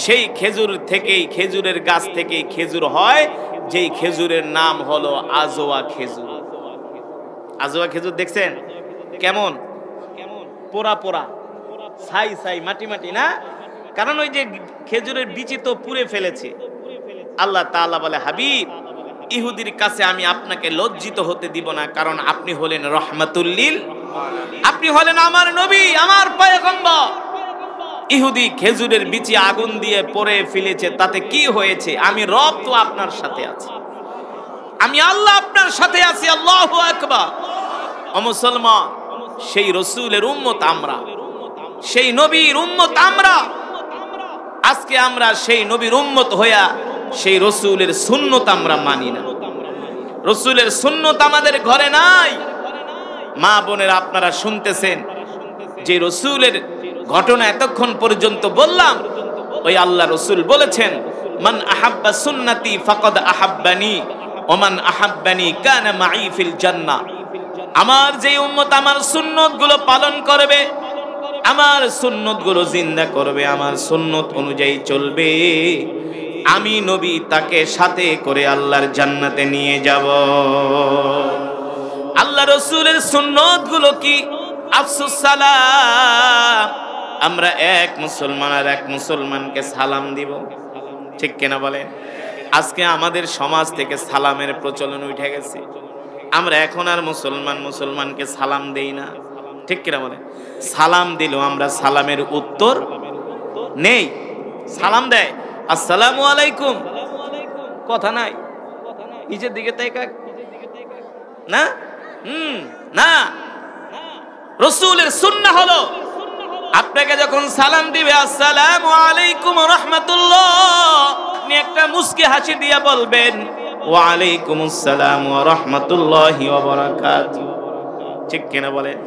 সেই খেজুর থেকেই, খেজুরের গাছ থেকেই খেজুর হয়, যেই খেজুরের নাম হলো আজওয়া খেজুর। আজওয়া খেজুর দেখছেন কেমন? পোড়া পোড়া, ছাই ছাই, মাটি মাটি না? কারণ ওই যে খেজুরের বিচি তো পুড়ে ফেলেছে। আল্লাহ তাআলা বলে, হাবিব ইহুদির কাছে আমি আপনাকে লজ্জিত হতে দিব না, কারণ আপনি হলেন রহমাতুল লিল, আপনি হলেন আমার নবী, আমার পয়গম্বর। ইহুদি খেজুরের বিচি আগুন দিয়ে পড়ে ফেলেছে, তাতে কি হয়েছে? আমি রব তো আপনার সাথে আছি, আমি আল্লাহ আপনার সাথে আছি। আল্লাহু আকবার। ও মুসলমান, সেই রাসূলের উম্মত আমরা, সেই নবীর উম্মত আমরা। আজকে আমরা সেই নবীর উম্মত হইয়া সেই রাসূলের সুন্নত আমরা মানি না। রাসূলের সুন্নত আমাদের ঘরে নাই। মা বোনেরা আপনারা শুনতেছেন যে রাসূলের ঘটনা এতক্ষণ পর্যন্ত বললাম, ওই আল্লাহ রাসূল বলেছেন, মান আহাব্বা সুন্নতি ফাকাদ আহাব্বানি ওয়া মান আহাব্বানি কানা মাই ফিল জান্নাহ। আমার যে উম্মত আমার সুন্নতগুলো পালন করবে, আমার সুন্নতগুলো জিন্দা করবে, আমার সুন্নত অনুযায়ী চলবে, আমি নবী তাকে সাথে করে আল্লাহর জান্নাতে নিয়ে যাব। আল্লাহ রাসূলের সুন্নতগুলো কি? আফসুস সালাম। আমরা এক মুসলমান আর এক মুসলমানকে সালাম দিব, ঠিক কিনা বলেন? আজকে আমাদের সমাজ থেকে সালামের প্রচলন উঠে গেছে। আমরা এখন আর মুসলমানকে সালাম দেই না, ঠিক কিনা বলেন? সালাম দিলেও আমরা সালামের উত্তর নেই। সালাম দেয় আসসালামু আলাইকুম, কথা নাই, নিচের দিকে তাকায় না। না, রাসূলের সুন্নাহ হলো আপনাকে যখন সালাম দিবে আসসালামু আলাইকুম ওয়া রাহমাতুল্লাহ, আপনি একটা মুস্কি হাসি দিয়ে বলবেন ওয়া আলাইকুমুস সালাম ওয়া রাহমাতুল্লাহি ওয়া বারাকাতুহু, ঠিক কিনা বলেন?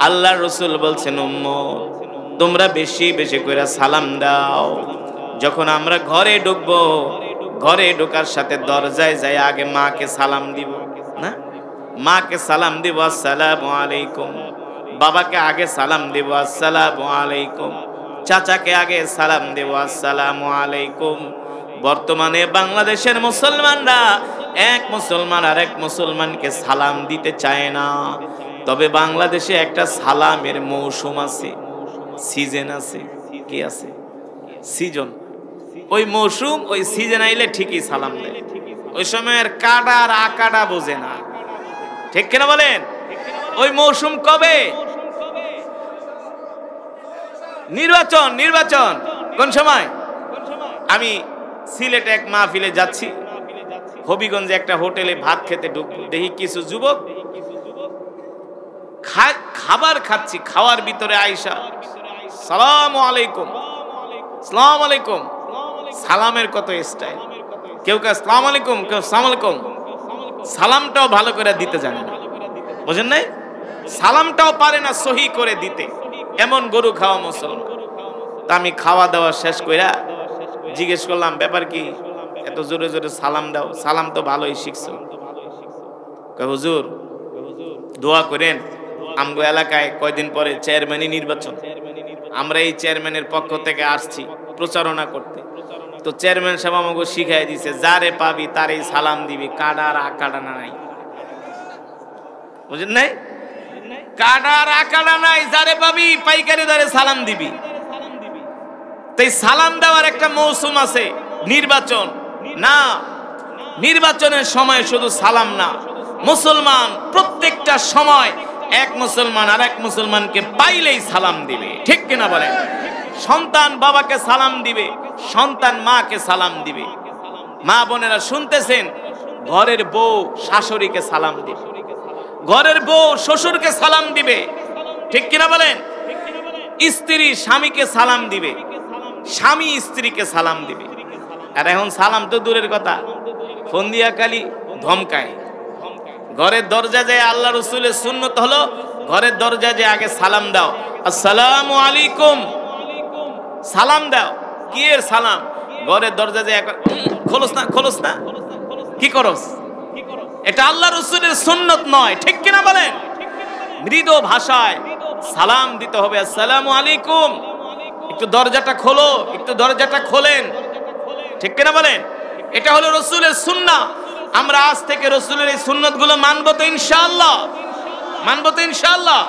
আল্লাহর রাসূল বলছেন, উম্মত তোমরা বেশি বেশি করে সালাম দাও। যখন আমরা ঘরে ঢুকবো, ঘরে ঢোকার সাথে দরজায় যাই আগে মাকে সালাম দিব না? মাকে সালাম দিব আসসালামু আলাইকুম, বাবাকে আগে সালাম দিব আসসালামু আলাইকুম, চাচাকে আগে সালাম দেব আসসালামু আলাইকুম। বর্তমানে বাংলাদেশের মুসলমানরা এক মুসলমান আর এক মুসলমানকে সালাম দিতে চায় না। তবে বাংলাদেশে একটা সালামের মৌসুম আছে, সিজন আছে। কি আছে? সিজন। ওই মৌসুম, ওই সিজন আইলে ঠিকই সালাম দেয়। ওই সময়ের কাটা আর আকাটা বোঝে না, ঠিক কিনা বলেন? ওই মৌসুম কবে? নির্বাচন। নির্বাচন কোন সময়? আমি সিলেটে এক মাহফিলে যাচ্ছি, হবিগঞ্জে একটা হোটেলে ভাত খেতে ঢুকবো, দেখি কিছু যুবক খাবার খাচ্ছি, খাওয়ার ভিতরে আয়েশা সালামু আলাইকুম, সালাম আলাইকুম। সালামের কত স্টাইল! কেউ কেউ আসসালামু আলাইকুম, কেউ আসসালামু আলাইকুম। সালামটাও ভালো করে দিতে জানে না, বুঝেন নাই? সালামটাও পারে না সহি করে দিতে, এমন গরু খাওয়া মুসলমান। তা আমি খাওয়া দাওয়া শেষ কইরা জিজ্ঞেস করলাম, ব্যাপার কি এত জোরে জোরে সালাম দাও? সালাম তো ভালোই শিখছো। কয় হুজুর দোয়া করেন, আমগো এলাকায় কয়দিন পরে চেয়ারম্যানই নির্বাচন, আমরা এই চেয়ারম্যানের পক্ষ থেকে আসছি প্রচারণা করতে। তো চেয়ারম্যান সাহেব আমাকে শিখাই দিছে, যারে পাবি তারই সালাম দিবি, কাডা আর আকাডা নাই, বুঝেন নাই? কাডা আর আকাডা নাই, যারে পাবি পাইকারি দরে সালাম দিবি। তাই সালাম দেওয়ার একটা মৌসুম আছে, নির্বাচন না। নির্বাচনের সময় শুধু সালাম না, মুসলমান প্রত্যেকটা সময় এক মুসলমান আর এক মুসলমানকে পাইলেই সালাম দিবে, ঠিক কিনা বলেন? সন্তান বাবাকে সালাম দিবে, সন্তান মাকে সালাম দিবে। মা বোনেরা শুনতেছেন, ঘরের বউ শাশুড়িকে সালাম দিবে, ঘরের বউ শ্বশুরকে সালাম দিবে, ঠিক কিনা বলেন? স্ত্রী স্বামীকে সালাম দিবে, স্বামী স্ত্রীকে সালাম দিবে। আর এখন সালাম তো দূরের কথা, ফোন দিয়া খালি ধমকায়। ঘরের দরজা যায়, আল্লাহ রসুলের সুন্নত হলো ঘরের দরজা যে আগে সালাম দাও, আসসালামু আলাইকুম, সালাম দাও। কি এর সালাম? ঘরের দরজা যায় খোলস না, খোলস না, কি করস? এটা আল্লাহ রসুলের সুন্নত নয়, ঠিক কিনা বলেন? মৃদু ভাষায় সালাম দিতে হবে, আসসালামু আলাইকুম, একটু দরজাটা খোলো, একটু দরজাটা খোলেন, ঠিক কিনা বলেন? এটা হলো রসুলের সুন্নাহ। আমরা আজ থেকে রসুলের এই সুন্নত গুলো মানবো তো ইনশাআল্লাহ, মানবো তো ইনশাআল্লাহ।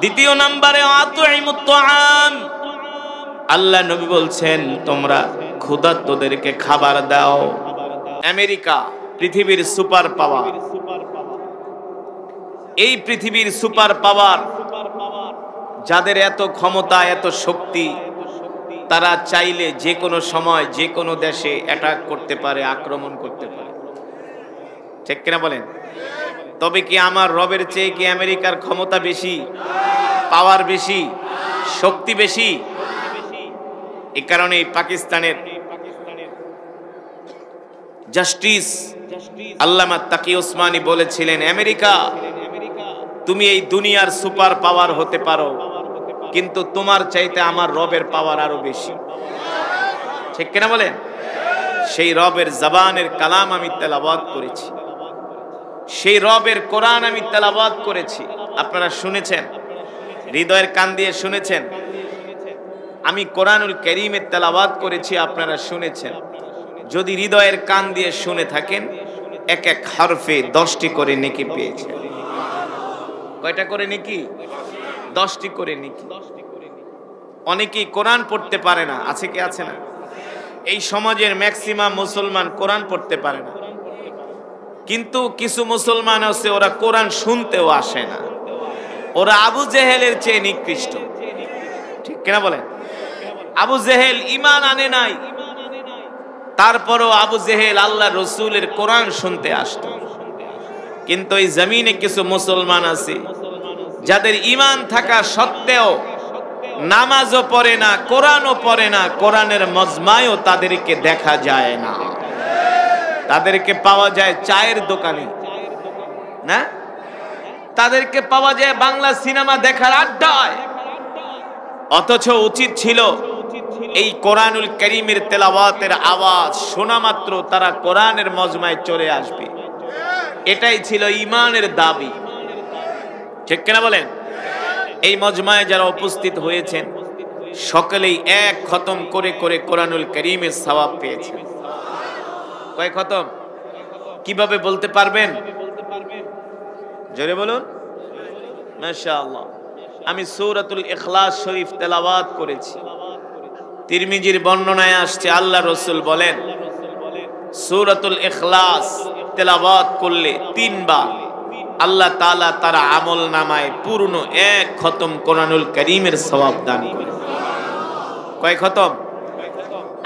দ্বিতীয় নম্বরে আতুইমুত তাআম, আল্লাহ নবী বলছেন তোমরা ক্ষুধার্তদেরকে খাবার দাও। আমেরিকা পৃথিবীর সুপার পাওয়ার, এই পৃথিবীর সুপার পাওয়ার, যাদের এত ক্ষমতা এত শক্তি, তারা চাইলে যে কোনো সময় যে কোনো দেশে অ্যাটাক করতে পারে, আক্রমণ করতে পারে, ঠিক কিনা বলেন? তবে কি আমার রবের চেয়ে কি আমেরিকার ক্ষমতা বেশি, পাওয়ার বেশি, শক্তি বেশি? এই কারণে পাকিস্তানের জাস্টিস আল্লামা তাকি ওসমানী বলেছিলেন, আমেরিকা তুমি এই দুনিয়ার সুপার পাওয়ার হতে পারো, কিন্তু তোমার চাইতে আমার রবের পাওয়ার আরো বেশি, ঠিক কিনা বলেন? সেই রবের জবানের কালাম আমি তেলাওয়াত করেছি, সেই রবের কোরআন আমি তেলাওয়াত করেছি। আপনারা শুনেছেন, হৃদয়ের কান দিয়ে শুনেছেন। আমি কোরআনুল কারীমের তেলাওয়াত করেছি, আপনারা শুনেছেন। যদি হৃদয়ের কান দিয়ে শুনে থাকেন, এক এক হরফে 10টি করে নেকি পেয়েছেন। কয়টা করে নেকি? 10টি করে নেকি। অনেকেই কোরআন পড়তে পারে না, আছে কি? আছে না? এই সমাজের ম্যাক্সিমাম মুসলমান কোরআন পড়তে পারে না, কিন্তু কিছু মুসলমান আছে ওরা কোরআন শুনতেও আসে না, ওরা আবু জেহেলের চেয়ে নিকৃষ্ট, ঠিক কিনা বলেন? আবু জেহেল ঈমান আনে নাই, তারপরও আবু জেহেল আল্লাহ রসুলের কোরআন শুনতে আসতো। কিন্তু এই জমিনে কিছু মুসলমান আছে যাদের ঈমান থাকা সত্ত্বেও নামাজও পড়ে না, কোরআনও পড়ে না, কোরআনের মজমায়ও তাদেরকে দেখা যায় না। তাদেরকে পাওয়া যায় চায়ের দোকানে, না? তাদেরকে পাওয়া যায় বাংলা সিনেমা দেখার আড্ডায়, অথচ উচিত ছিল এই কোরআনুল কারীমের তেলাওয়াতের আওয়াজ শোনা মাত্র তারা কোরআনের মজমায় চলে আসবে। এটাই ছিল ঈমানের দাবি, ঠিক কিনা বলেন? এই মজমায় যারা উপস্থিত হয়েছেন সকলেই এক খতম করে করে কোরআনুল কারীমের সওয়াব পেয়েছেন। কয় খতম কিভাবে বলতে পারবেন? জোরে বলুন। মাশাআল্লাহ। আমি সূরাতুল ইখলাস শরীফ তেলাওয়াত করেছি। তিরমিজির বর্ণনায় আসছে আল্লাহ রাসূল বলেন সূরাতুল ইখলাস তেলাওয়াত করলে 3 বার আল্লাহ তাআলা তার আমল নামায় পূর্ণ এক খতম কোরআনুল কারীমের সওয়াব দান করেন। কয় খতম?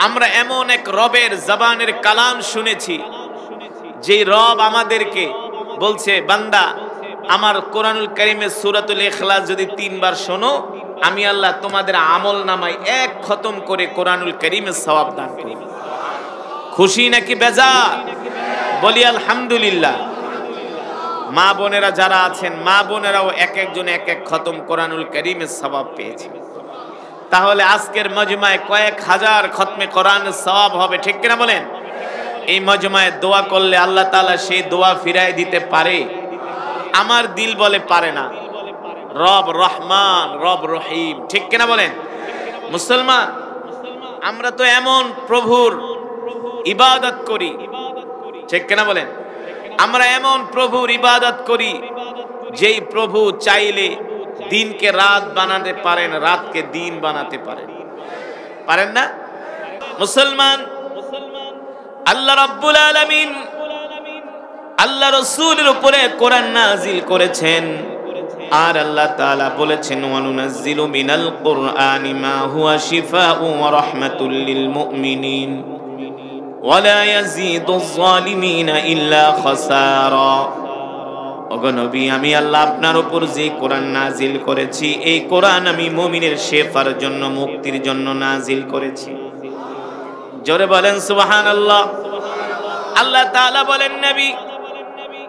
আমরা এমন এক রবের জবানের কালাম শুনেছি যে রব আমাদেরকে বলছে, বান্দা আমার কোরআনুল কারীমের সূরাতুল ইখলাস যদি 3 বার শোনো আমি আল্লাহ তোমাদের আমল নামায় এক খতম করে কোরআনুল কারীমের সওয়াব দান করব। খুশি নাকি বেজার? বলি আলহামদুলিল্লাহ। মা বোনেরা যারা আছেন, মা বোনেরাও এক একজন এক এক খতম কোরআনুল কারীমের সওয়াব পেয়েছে। তাহলে আজকের মজমায় কয়েক হাজার খতমে কোরআনের সওয়াব হবে, ঠিক কিনা বলেন? এই মজমায় দোয়া করলে আল্লাহ তাআলা সেই দোয়া ফিরায় দিতে পারে? আমার দিল বলে পারে না। রব রহমান, রব রহিম, ঠিক কিনা বলেন? মুসলমান আমরা তো এমন প্রভুর ইবাদত করি, ঠিক কিনা বলেন? আমরা এমন প্রভুর ইবাদত করি যেই প্রভু চাইলে দিনকে রাত বানাতে পারেন, রাতকে দিন বানাতে পারেন, পারেন না? মুসলমান আল্লাহ রাব্বুল আলামিন আল্লাহ রাসূলের উপরে কোরআন নাযিল করেছেন। আর আল্লাহ তাআলা বলেছেন ওয়ানুনাজ্জিলু মিনাল কুরআনি মা হুয়া শিফাউ ওয়া রাহমাতুল লিল মুমিনিন ওয়া লা ইয়াজিদুজ জালিমিনা ইল্লা খাসারা। ওগো নবী, আমি আল্লাহ আপনার উপর যে কোরআন নাযিল করেছি এই কোরআন আমি মুমিনের শেফার জন্য, মুক্তির জন্য নাযিল করেছি। জোরে বলেন সুবহানাল্লাহ। আল্লাহ তাআলা বলেন, নবী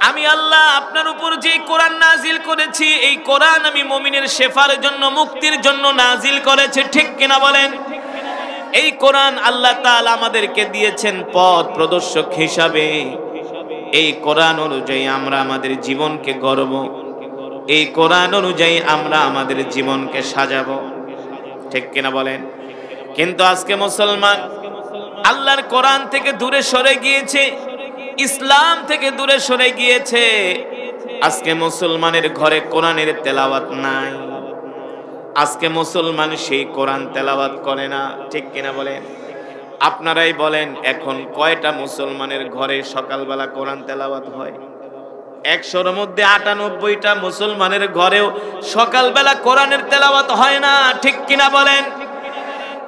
আমি আল্লাহ আপনার উপর যে কোরআন নাযিল করেছি এই কোরআন আমি মুমিনের শেফার জন্য, মুক্তির জন্য নাযিল করেছি, ঠিক কিনা বলেন? এই কোরআন আল্লাহ তাআলা আমাদেরকে দিয়েছেন পথ প্রদর্শক হিসাবে। এই কোরআন অনুযায়ী আমরা আমাদের জীবনকে গড়ব, এই কোরআন অনুযায়ী আমরা আমাদের জীবনকে সাজাবো, ঠিক কিনা বলেন? কিন্তু আজকে মুসলমান আল্লাহর কোরআন থেকে দূরে সরে গিয়েছে, ইসলাম থেকে দূরে সরে গিয়েছে। আজকে মুসলমানের ঘরে কোরআনের তেলাওয়াত নাই। আজকে মুসলমান সেই কোরআন তেলাওয়াত করে না, ঠিক কিনা বলেন? আপনারাই বলেন এখন কয়টা মুসলমানের ঘরে সকালবেলা কোরআন তেলাওয়াত হয়? 100-র মধ্যে 98টা মুসলমানের ঘরেও সকালবেলা কোরআনের তেলাওয়াত হয় না, ঠিক কিনা বলেন?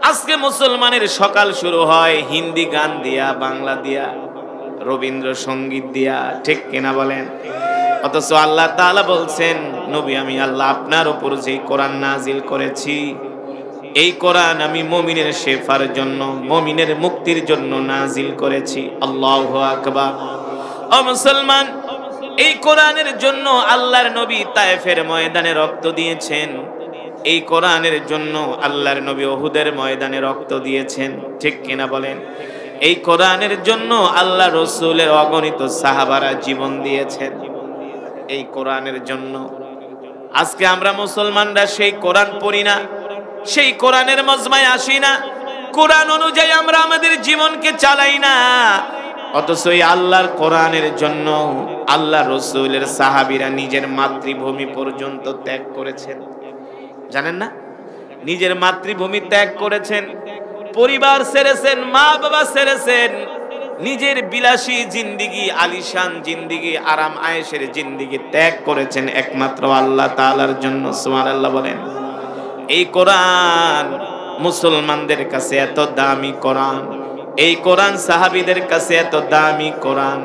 আজকে মুসলমানের সকাল শুরু হয় হিন্দি গান দিয়া, বাংলা দিয়া, রবীন্দ্রসঙ্গীত দিয়া, ঠিক কিনা বলেন? অথচ আল্লাহ তাআলা বলছেন, নবী আমি আল্লাহ আপনার উপর যে কোরআন নাযিল করেছি এই কোরআন আমি মুমিনের শেফার জন্য, মুমিনের মুক্তির জন্য নাযিল করেছি। আল্লাহু আকবার। ও মুসলমান, এই কোরআনের জন্য আল্লাহর নবী তায়েফের ময়দানে রক্ত দিয়েছেন। এই কোরআনের জন্য আল্লাহর নবী উহুদের ময়দানে রক্ত দিয়েছেন, ঠিক কিনা বলেন? এই কোরআনের জন্য আল্লাহ রাসূলের অগণিত সাহাবারা জীবন দিয়েছেন এই কোরআনের জন্য। আজকে আমরা মুসলমানরা সেই কোরআন পড়ি না, সেই কোরআনের মজমায় আসি না, কোরআন অনুযায়ী আমরা আমাদের জীবনকে চালাই না। অথচ এই আল্লাহর কোরআনের জন্য আল্লাহ রাসূলের সাহাবীরা নিজের মাতৃভূমি পর্যন্ত ত্যাগ করেছেন, জানেন না? নিজের মাতৃভূমি ত্যাগ করেছেন, পরিবার ছেড়েছেন, মা বাবা ছেড়েছেন, নিজের বিলাসী জিন্দেগি, আলিশান জিন্দেগি, আরাম আয়েশের জিন্দেগি ত্যাগ করেছেন একমাত্র আল্লাহ তাআলার জন্য। সুবহানাল্লাহ বলেন। এই কোরআন মুসলমানদের কাছে এত দামি কোরআন, এই কোরআন সাহাবীদের কাছে এত দামি কোরআন,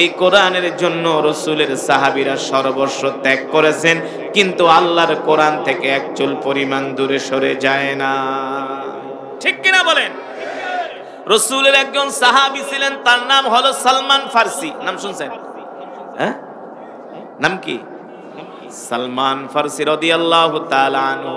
এই কোরআনের জন্য রাসূলের সাহাবীরা সর্বস্ব ত্যাগ করেছেন, কিন্তু আল্লাহর কোরআন থেকে এক চুল পরিমাণ দূরে সরে যায় না, ঠিক কিনা বলেন? রাসূলের একজন সাহাবী ছিলেন, তার নাম হলো সালমান ফারসি। নাম শুনছেন? হ্যাঁ, নাম কি? সালমান ফারসি রাদিয়াল্লাহু তাআলা আনহু।